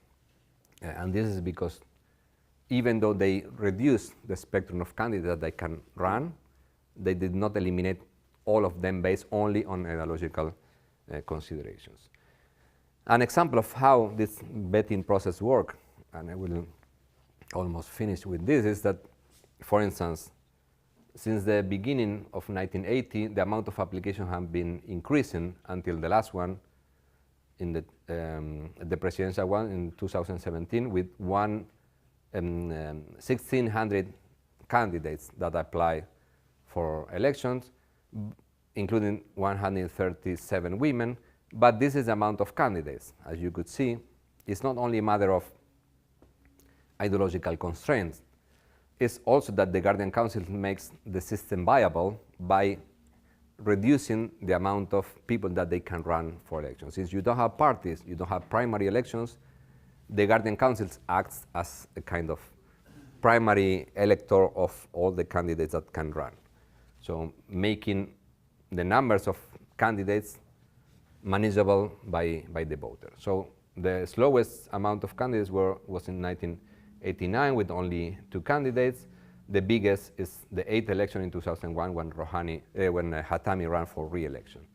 And this is because even though they reduced the spectrum of candidates that they can run, they did not eliminate all of them based only on ideological considerations. An example of how this vetting process works, and I will almost finish with this, is that, for instance, since the beginning of 1980, the amount of applications have been increasing until the last one, in the presidential one in 2017, with 1,600 candidates that apply for elections, including 137 women. But this is the amount of candidates. As you could see, it's not only a matter of ideological constraints, it's also that the Guardian Council makes the system viable by reducing the amount of people that they can run for elections. Since you don't have parties, you don't have primary elections, the Guardian Council acts as a kind of primary elector of all the candidates that can run. So making the numbers of candidates manageable by the voter. So the slowest amount of candidates was in 1989 with only 2 candidates. The biggest is the 8th election in 2001 when Khatami ran for re-election.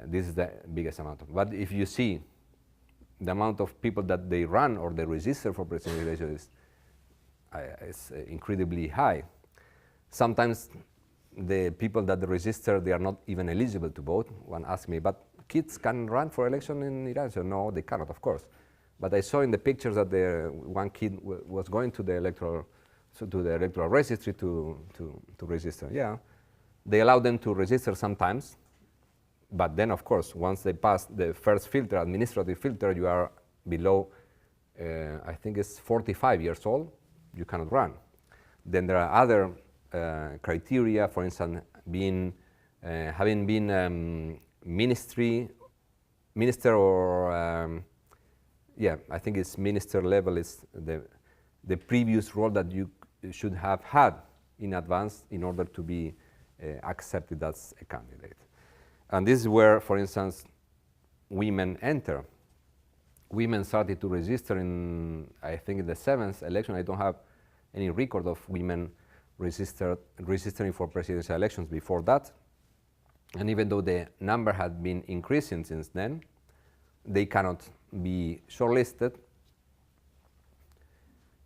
This is the biggest amount. But if you see the amount of people that they run or they register for presidential elections is incredibly high. Sometimes the people that register, they are not even eligible to vote. One asked me, but kids can run for election in Iran? So no, they cannot, of course. But I saw in the pictures that one kid was going to the electoral registry to register. Yeah, they allow them to register sometimes, but then of course, once they pass the first filter, administrative filter, you are below, I think it's 45 years old, you cannot run. Then there are other criteria, for instance, having been minister or yeah, I think it's minister level is the previous role that you should have had in advance in order to be accepted as a candidate. And this is where, for instance, women enter. Women started to register in, I think, in the 7th election. I don't have any record of women registering for presidential elections before that. And even though the number had been increasing since then, they cannot be shortlisted.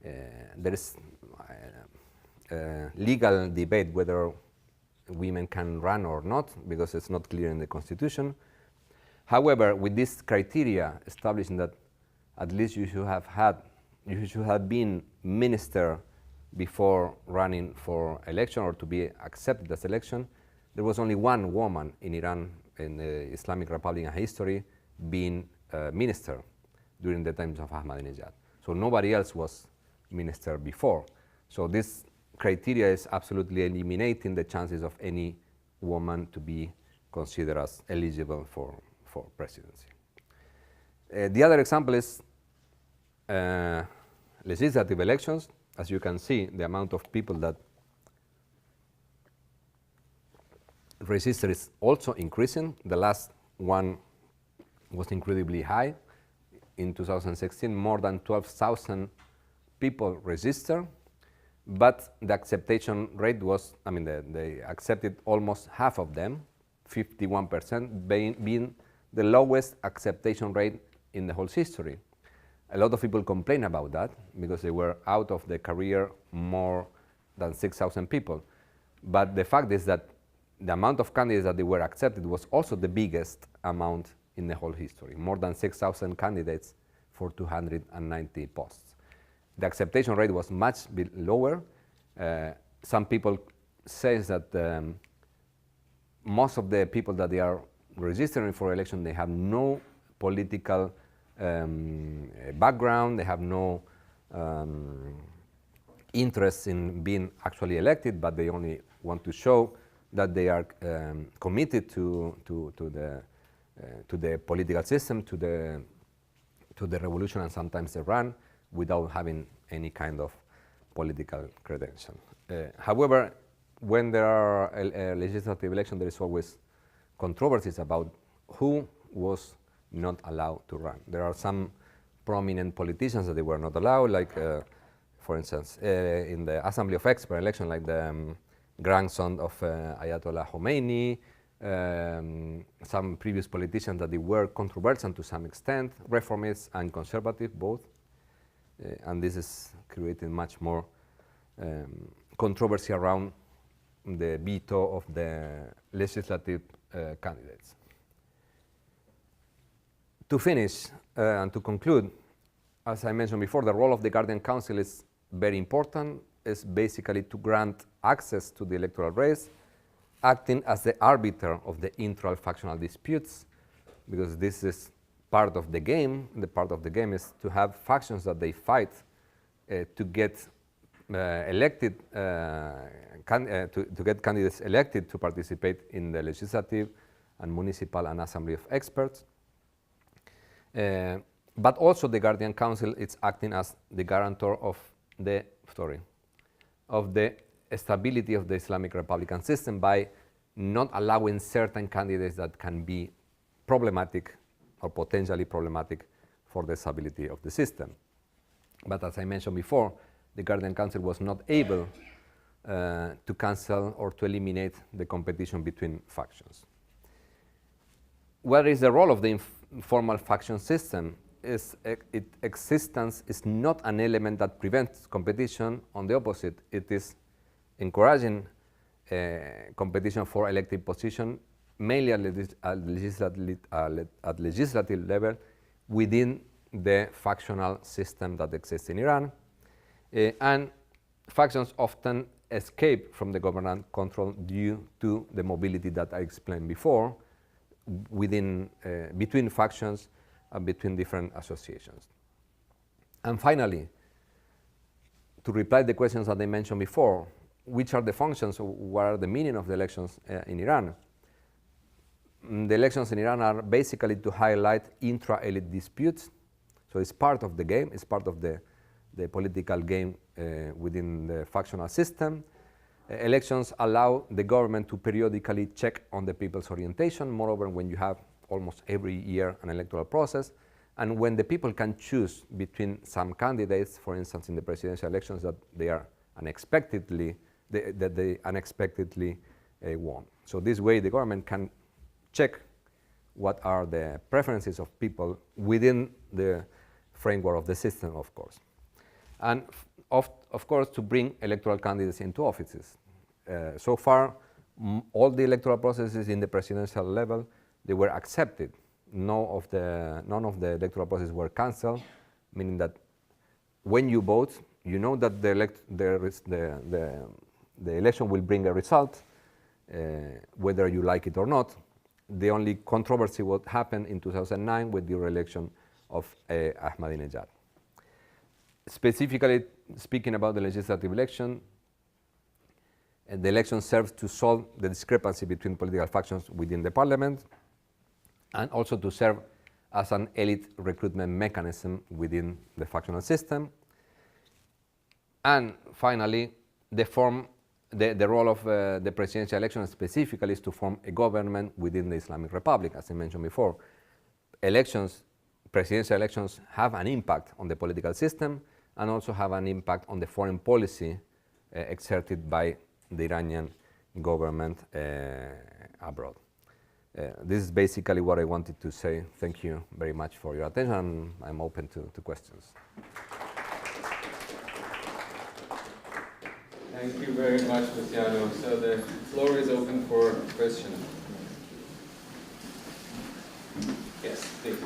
There is legal debate whether women can run or not, because it's not clear in the Constitution. However, with this criteria establishing that at least you should have been minister before running for election or to be accepted as election, there was only one woman in Iran, in the Islamic Republic in history, being minister during the times of Ahmadinejad. So nobody else was minister before. So this criteria is absolutely eliminating the chances of any woman to be considered as eligible for presidency. The other example is legislative elections. As you can see, the amount of people that register is also increasing. The last one was incredibly high. In 2016, more than 12,000 people registered, but the acceptation rate was, they accepted almost half of them, 51%, being the lowest acceptation rate in the whole history. A lot of people complain about that because they were out of the career more than 6,000 people. But the fact is that the amount of candidates that they were accepted was also the biggest amount in the whole history, more than 6,000 candidates for 290 posts. The acceptation rate was much lower. Some people say that most of the people that they are registering for election, they have no political background, they have no interest in being actually elected, but they only want to show that they are committed to the political system, to the revolution, and sometimes they run without having any kind of political credential. However, when there are legislative elections, there is always controversies about who was not allowed to run. There are some prominent politicians that they were not allowed, like, for instance, in the Assembly of Experts election, like the grandson of Ayatollah Khomeini, some previous politicians that they were controversial to some extent, reformists and conservative both, and this is creating much more controversy around the veto of the legislative candidates. To finish and to conclude, as I mentioned before, the role of the Guardian Council is very important. It's basically to grant access to the electoral race, acting as the arbiter of the intra-factional disputes, because this is part of the game. The part of the game is to have factions that they fight to get elected, to get candidates elected to participate in the legislative and municipal and assembly of experts. But also the Guardian Council is acting as the guarantor of the stability of the Islamic Republican system by not allowing certain candidates that can be problematic or potentially problematic for the stability of the system. But as I mentioned before, the Guardian Council was not able to cancel or to eliminate the competition between factions. What is the role of the informal faction system? Its existence is not an element that prevents competition. On the opposite, it is encouraging competition for elected position, mainly at legislative level, within the factional system that exists in Iran. And factions often escape from the government control due to the mobility that I explained before, between factions and between different associations. And finally, to reply to the questions that I mentioned before, which are the functions, or what are the meaning of the elections in Iran? The elections in Iran are basically to highlight intra-elite disputes. So it's part of the game, it's part of the political game within the factional system. Elections allow the government to periodically check on the people's orientation, moreover when you have almost every year an electoral process, and when the people can choose between some candidates, for instance in the presidential elections, that they unexpectedly won. So this way the government can check what are the preferences of people within the framework of the system, of course. And of course, to bring electoral candidates into offices. So far, all the electoral processes in the presidential level, they were accepted. None of the electoral processes were cancelled, meaning that when you vote, you know that the election will bring a result, whether you like it or not. The only controversy what happened in 2009 with the re-election of Ahmadinejad. Specifically speaking about the legislative election, The election serves to solve the discrepancy between political factions within the parliament, and also to serve as an elite recruitment mechanism within the factional system. And finally, the role of the presidential election specifically is to form a government within the Islamic Republic, as I mentioned before. Presidential elections have an impact on the political system and also have an impact on the foreign policy exerted by the Iranian government abroad. This is basically what I wanted to say. Thank you very much for your attention. I'm open to questions. Thank you very much, Luciano. So the floor is open for questions. Yes, please.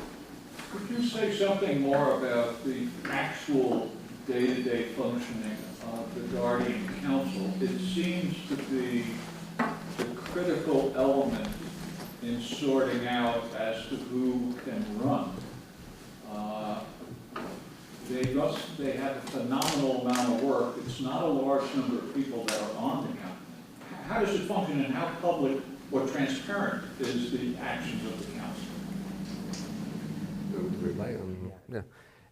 Could you say something more about the actual day-to-day functioning of the Guardian Council? It seems to be the critical element in sorting out as to who can run. They have a phenomenal amount of work. It's not a large number of people that are on the council. How does it function, and how public or transparent is the actions of the council?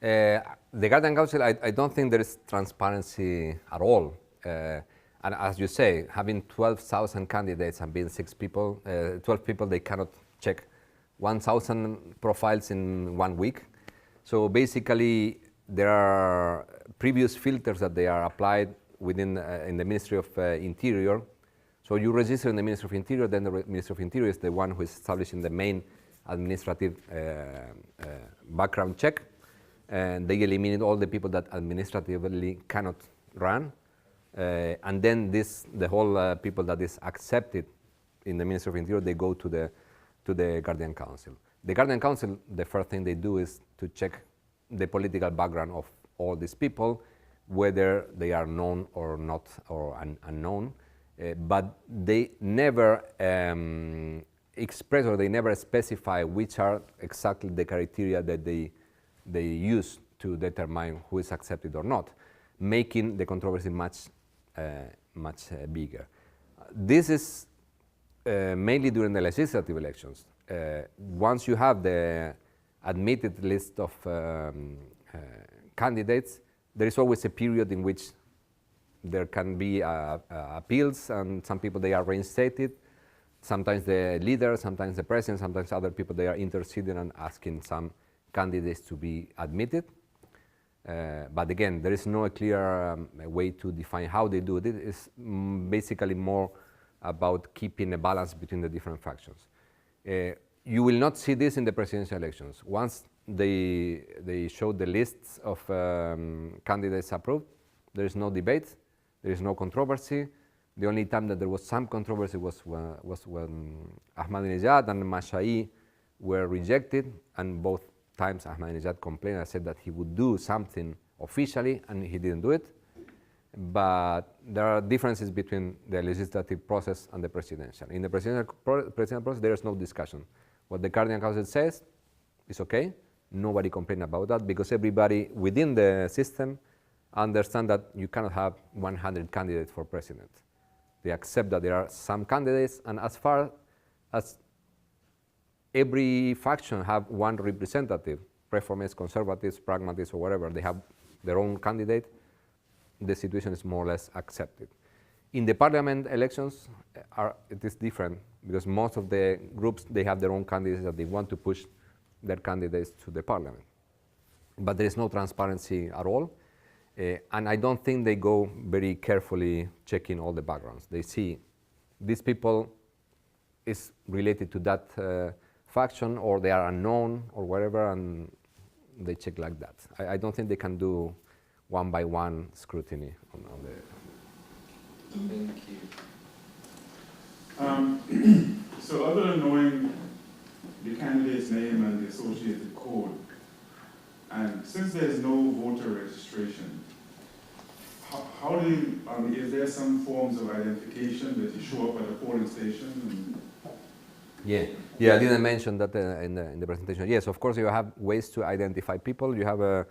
The Guardian Council, I don't think there is transparency at all. And as you say, having 12,000 candidates and being 12 people, they cannot check 1,000 profiles in 1 week. So basically, there are previous filters that they are applied within in the Ministry of Interior. So you register in the Ministry of Interior, then the Ministry of Interior is the one who is establishing the main administrative background check, and they eliminate all the people that administratively cannot run, and then the whole people that is accepted in the Ministry of Interior, they go to the Guardian Council. The Guardian Council, the first thing they do is to check the political background of all these people, whether they are known or not, or unknown, but they never express or they never specify which are exactly the criteria that they use to determine who is accepted or not, making the controversy much bigger. This is mainly during the legislative elections. Once you have the admitted list of candidates, there is always a period in which there can be appeals, and some people, they are reinstated. Sometimes the leader, sometimes the president, sometimes other people, they are interceding and asking some candidates to be admitted. But again, there is no clear way to define how they do it. It's basically more about keeping a balance between the different factions. You will not see this in the presidential elections. Once they show the lists of candidates approved, there is no debate, there is no controversy. The only time that there was some controversy was when Ahmadinejad and Mashai were rejected, and both times Ahmadinejad complained and said that he would do something officially, and he didn't do it. But there are differences between the legislative process and the presidential. In the presidential process, there is no discussion. What the Guardian Council says is okay. Nobody complained about that, because everybody within the system understand that you cannot have 100 candidates for president. They accept that there are some candidates, and as far as every faction have one representative, reformists, conservatives, pragmatists, or whatever, they have their own candidate, the situation is more or less accepted. In the parliament elections, it is different, because most of the groups, they have their own candidates that they want to push their candidates to the parliament. But there is no transparency at all. And I don't think they go very carefully checking all the backgrounds. They see these people is related to that faction, or they are unknown, or whatever, and they check like that. I don't think they can do one by one scrutiny on the. Thank you. So other than knowing the candidate's name and the associated code, and since there's no voter registration, how do you, is there some forms of identification that you show up at a polling station? Yeah, I didn't mention that in the presentation. Yes, of course, you have ways to identify people. You have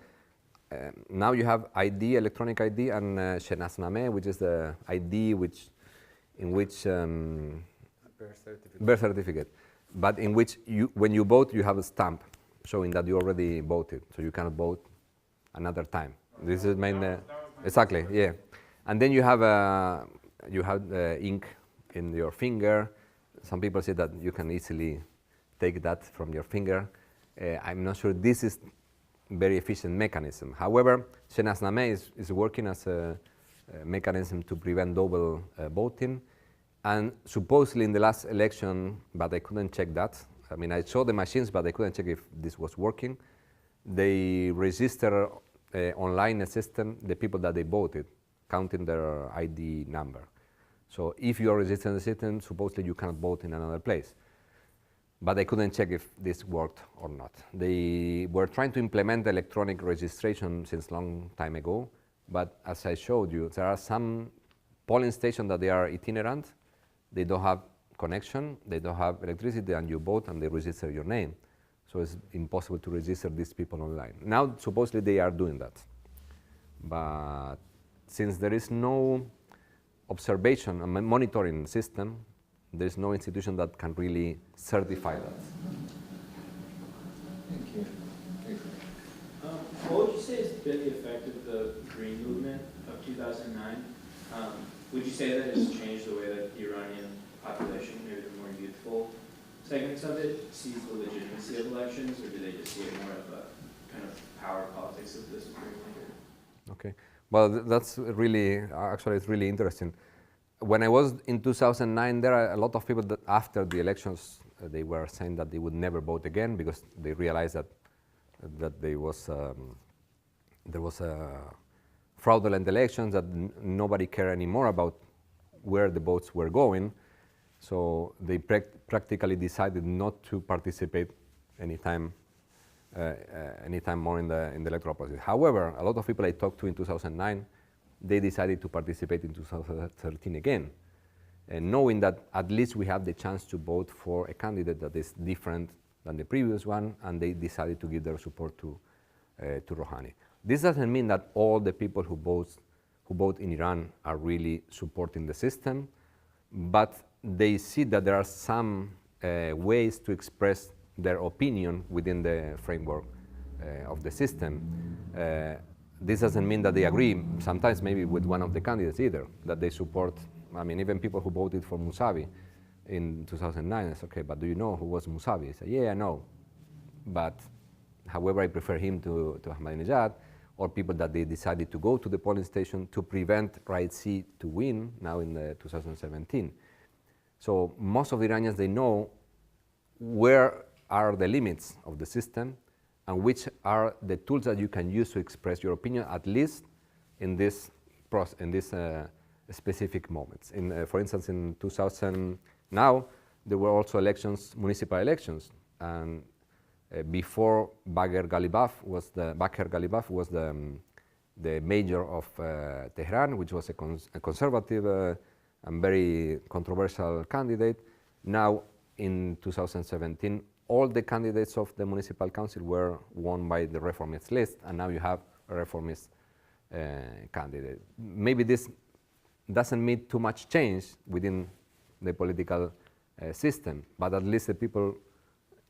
now you have ID, electronic ID, and Shenasnameh, which is the ID which in which Birth certificate. birth certificate, but in which when you vote, you have a stamp showing that you already voted, so you cannot vote another time. This is main exactly, yeah. And then you have ink in your finger. Some people say that you can easily take that from your finger. I'm not sure this is very efficient mechanism. However, Shenaznameh is working as a mechanism to prevent double voting. And supposedly in the last election, but I couldn't check that. I mean, I saw the machines, but I couldn't check if this was working. They register online a system, the people that they voted, counting their ID number. So if you are registering the system, supposedly you cannot vote in another place. But I couldn't check if this worked or not. They were trying to implement electronic registration since long time ago, but as I showed you, there are some polling stations that they are itinerant. They don't have connection, they don't have electricity, and you vote and they register your name. So it's impossible to register these people online. Now, supposedly they are doing that. But since there is no observation and monitoring system, there is no institution that can really certify that. Thank you. What would you say has been the effect of the Green Movement of 2009? Would you say that it's changed the way that the Iranian population, maybe the more youthful segments of it, sees the legitimacy of elections, or do they just see it more of a kind of power politics of the Supreme Leader? Okay. Well, that's really, actually, it's really interesting. When I was in 2009, there are a lot of people that after the elections, they were saying that they would never vote again because they realized that there was fraudulent elections, that nobody cared anymore about where the votes were going. So they practically decided not to participate anytime more in the electoral process. However, a lot of people I talked to in 2009, they decided to participate in 2013 again, and knowing that at least we have the chance to vote for a candidate that is different than the previous one, and they decided to give their support to Rouhani. This doesn't mean that all the people who vote in Iran are really supporting the system, but they see that there are some ways to express their opinion within the framework of the system. This doesn't mean that they agree, sometimes maybe with one of the candidates either, that they support. I mean, even people who voted for Mousavi in 2009, it's okay, but do you know who was Mousavi? I say, yeah, I know, but however, I prefer him to Ahmadinejad, or people that they decided to go to the polling station to prevent Raisi to win now in 2017. So most of the Iranians, they know where are the limits of the system and which are the tools that you can use to express your opinion, at least in this specific moments. For instance, in 2000, now there were also elections, municipal elections, and before Bagher Ghalibaf was the mayor of Tehran, which was a conservative and very controversial candidate. Now, in 2017, all the candidates of the municipal council were won by the reformist list, and now you have a reformist candidate. Maybe this doesn't mean too much change within the political system, but at least the people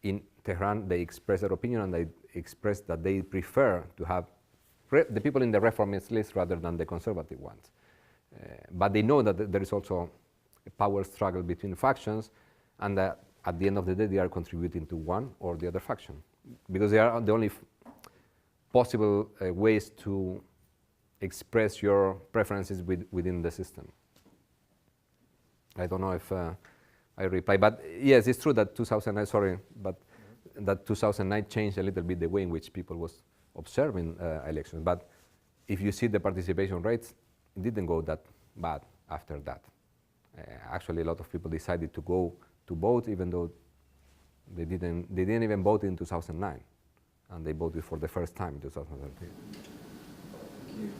in Tehran, they express their opinion, and they express that they prefer to have the people in the reformist list rather than the conservative ones. But they know that there is also a power struggle between factions, and that at the end of the day they are contributing to one or the other faction, because they are the only possible ways to express your preferences within the system. I don't know if I reply, but yes, it's true that 2009 changed a little bit the way in which people was observing elections. But if you see the participation rates, it didn't go that bad after that. Actually, a lot of people decided to go to vote, even though they didn't even vote in 2009, and they voted for the first time in 2013. Thank you.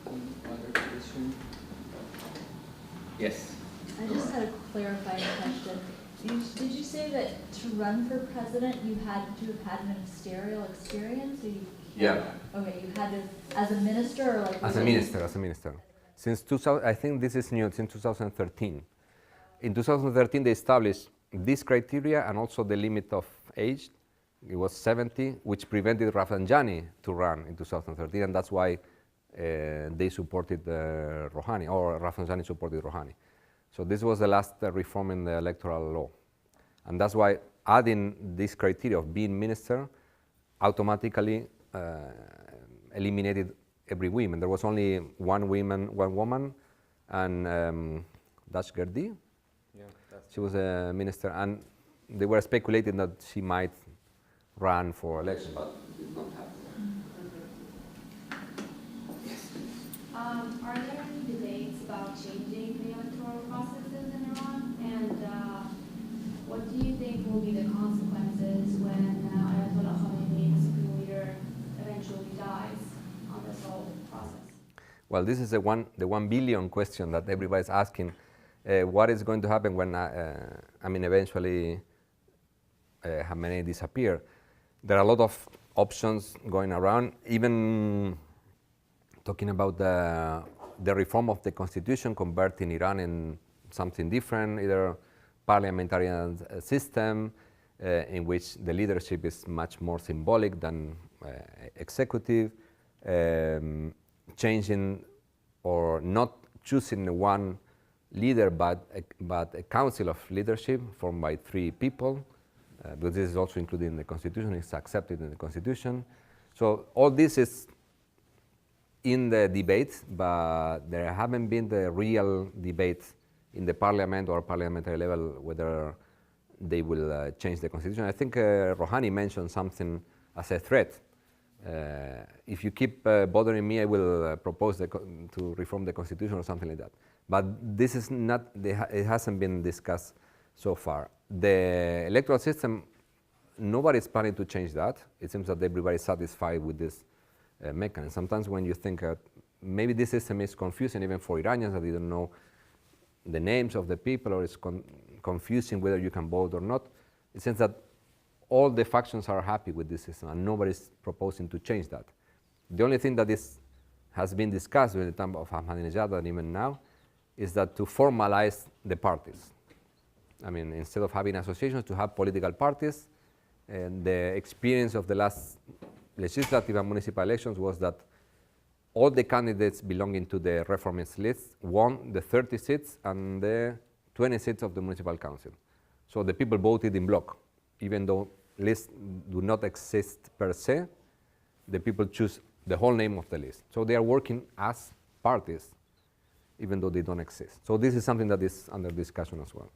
Any other question? Yes. I just had a clarifying question. Did you say that to run for president you had to have had ministerial experience? Or you Yeah. Okay, you had to, as a minister or like... As a minister. Since 2000, I think this is new, since 2013. In 2013, they established this criteria and also the limit of age. It was 70, which prevented Rafsanjani to run in 2013, and that's why they supported Rouhani, or Rafsanjani supported Rouhani. So this was the last reform in the electoral law. And that's why adding this criteria of being minister automatically eliminated every woman. There was only one woman, and Dashgerdi. Yeah, She was a minister, and they were speculating that she might run for election, but it did not happen. Are there any debates about changing the electoral processes in Iran? And what do you think will be the consequences when Ayatollah Khamenei, the supreme leader, eventually dies on this whole process? Well, this is the 1 billion question that everybody's asking. What is going to happen when, eventually Khamenei disappear? There are a lot of options going around, even talking about the reform of the constitution, converting Iran in something different, either parliamentarian system in which the leadership is much more symbolic than executive, changing or not choosing one leader but a council of leadership formed by 3 people, because this is also included in the constitution, it's accepted in the constitution. So all this is in the debate, but there haven't been the real debate in the parliament or parliamentary level whether they will change the constitution. I think Rouhani mentioned something as a threat. If you keep bothering me, I will propose to reform the constitution or something like that. But this is not, it hasn't been discussed so far. The electoral system, nobody is planning to change that. It seems that everybody is satisfied with this mechanism. Sometimes when you think maybe this system is confusing even for Iranians, that they don't know the names of the people, or it's confusing whether you can vote or not, it seems that all the factions are happy with this system and nobody's proposing to change that. The only thing that has been discussed during the time of Ahmadinejad and even now is that to formalize the parties. I mean, instead of having associations, to have political parties. And the experience of the last legislative and municipal elections was that all the candidates belonging to the reformist list won the 30 seats and the 20 seats of the municipal council. So the people voted in bloc. Even though lists do not exist per se, the people choose the whole name of the list. So they are working as parties, even though they don't exist. So this is something that is under discussion as well.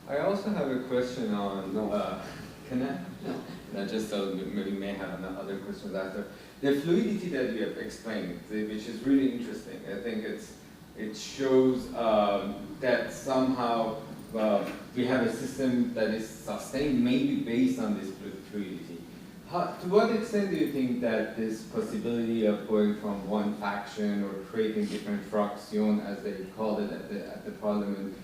I also have a question on, can I? No, just so we may have other questions after. The fluidity that you have explained, which is really interesting. I think it shows that somehow we have a system that is sustained maybe based on this fluidity. To what extent do you think that this possibility of going from one faction or creating different fractions, as they call it at the parliament,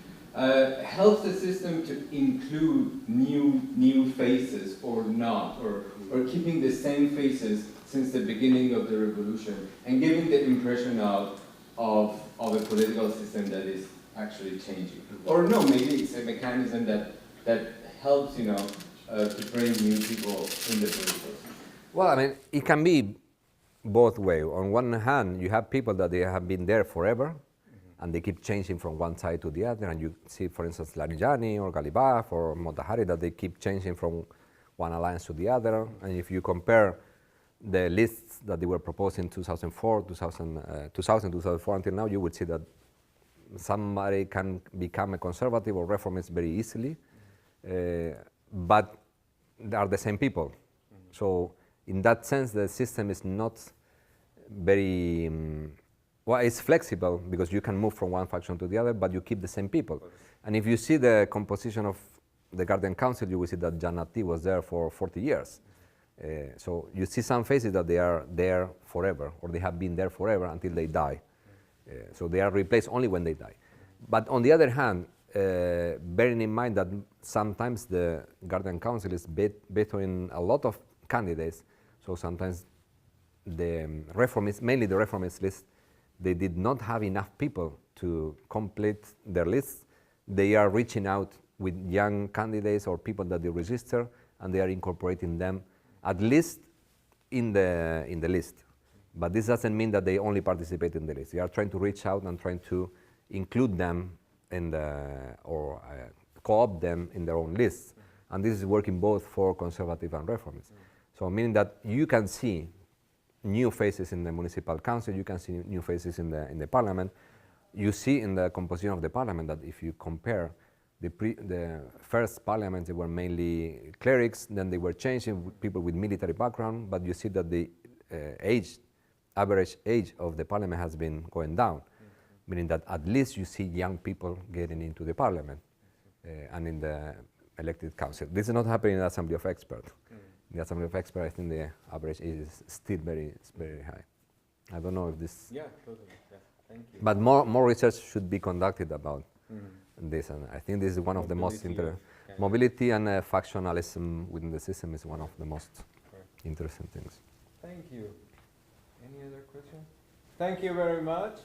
helps the system to include new faces or not, or keeping the same faces since the beginning of the revolution, and giving the impression of a political system that is actually changing? Or no, maybe it's a mechanism that helps, to bring new people in the political system. Well, I mean, it can be both ways. On one hand, you have people that they have been there forever, and they keep changing from one side to the other. And you see, for instance, Larijani or Galibaf or Motahari, that they keep changing from one alliance to the other. And if you compare the lists that they were proposing in 2004 until now, you would see that somebody can become a conservative or reformist very easily, but they are the same people. So in that sense, the system is not very, well, it's flexible because you can move from one faction to the other, but you keep the same people. And if you see the composition of the Guardian Council, you will see that Jannati was there for 40 years. So you see some faces that they are there forever, or they have been there forever until they die. So they are replaced only when they die. But on the other hand, bearing in mind that sometimes the Guardian Council is vetoing a lot of candidates, so sometimes the reformists, mainly the reformist list, they did not have enough people to complete their lists, they are reaching out with young candidates or people that they register, and they are incorporating them at least in the list. But this doesn't mean that they only participate in the list. They are trying to reach out and trying to include them in or co-opt them in their own lists. And this is working both for conservative and reformists. So meaning that you can see new faces in the municipal council, you can see new faces in the parliament. You see in the composition of the parliament that if you compare the first parliament, they were mainly clerics, then they were changing with people with military background, but you see that the average age of the parliament has been going down, meaning that at least you see young people getting into the parliament and in the elected council. This is not happening in the Assembly of Experts. In the Assembly of Experts, I think the average age is still very high. I don't know if this... Yeah, totally. Yeah. Thank you. But more research should be conducted about this, and I think this is one of the most mobility and factionalism within the system is one of the most interesting things. Thank you. Any other question? Thank you very much.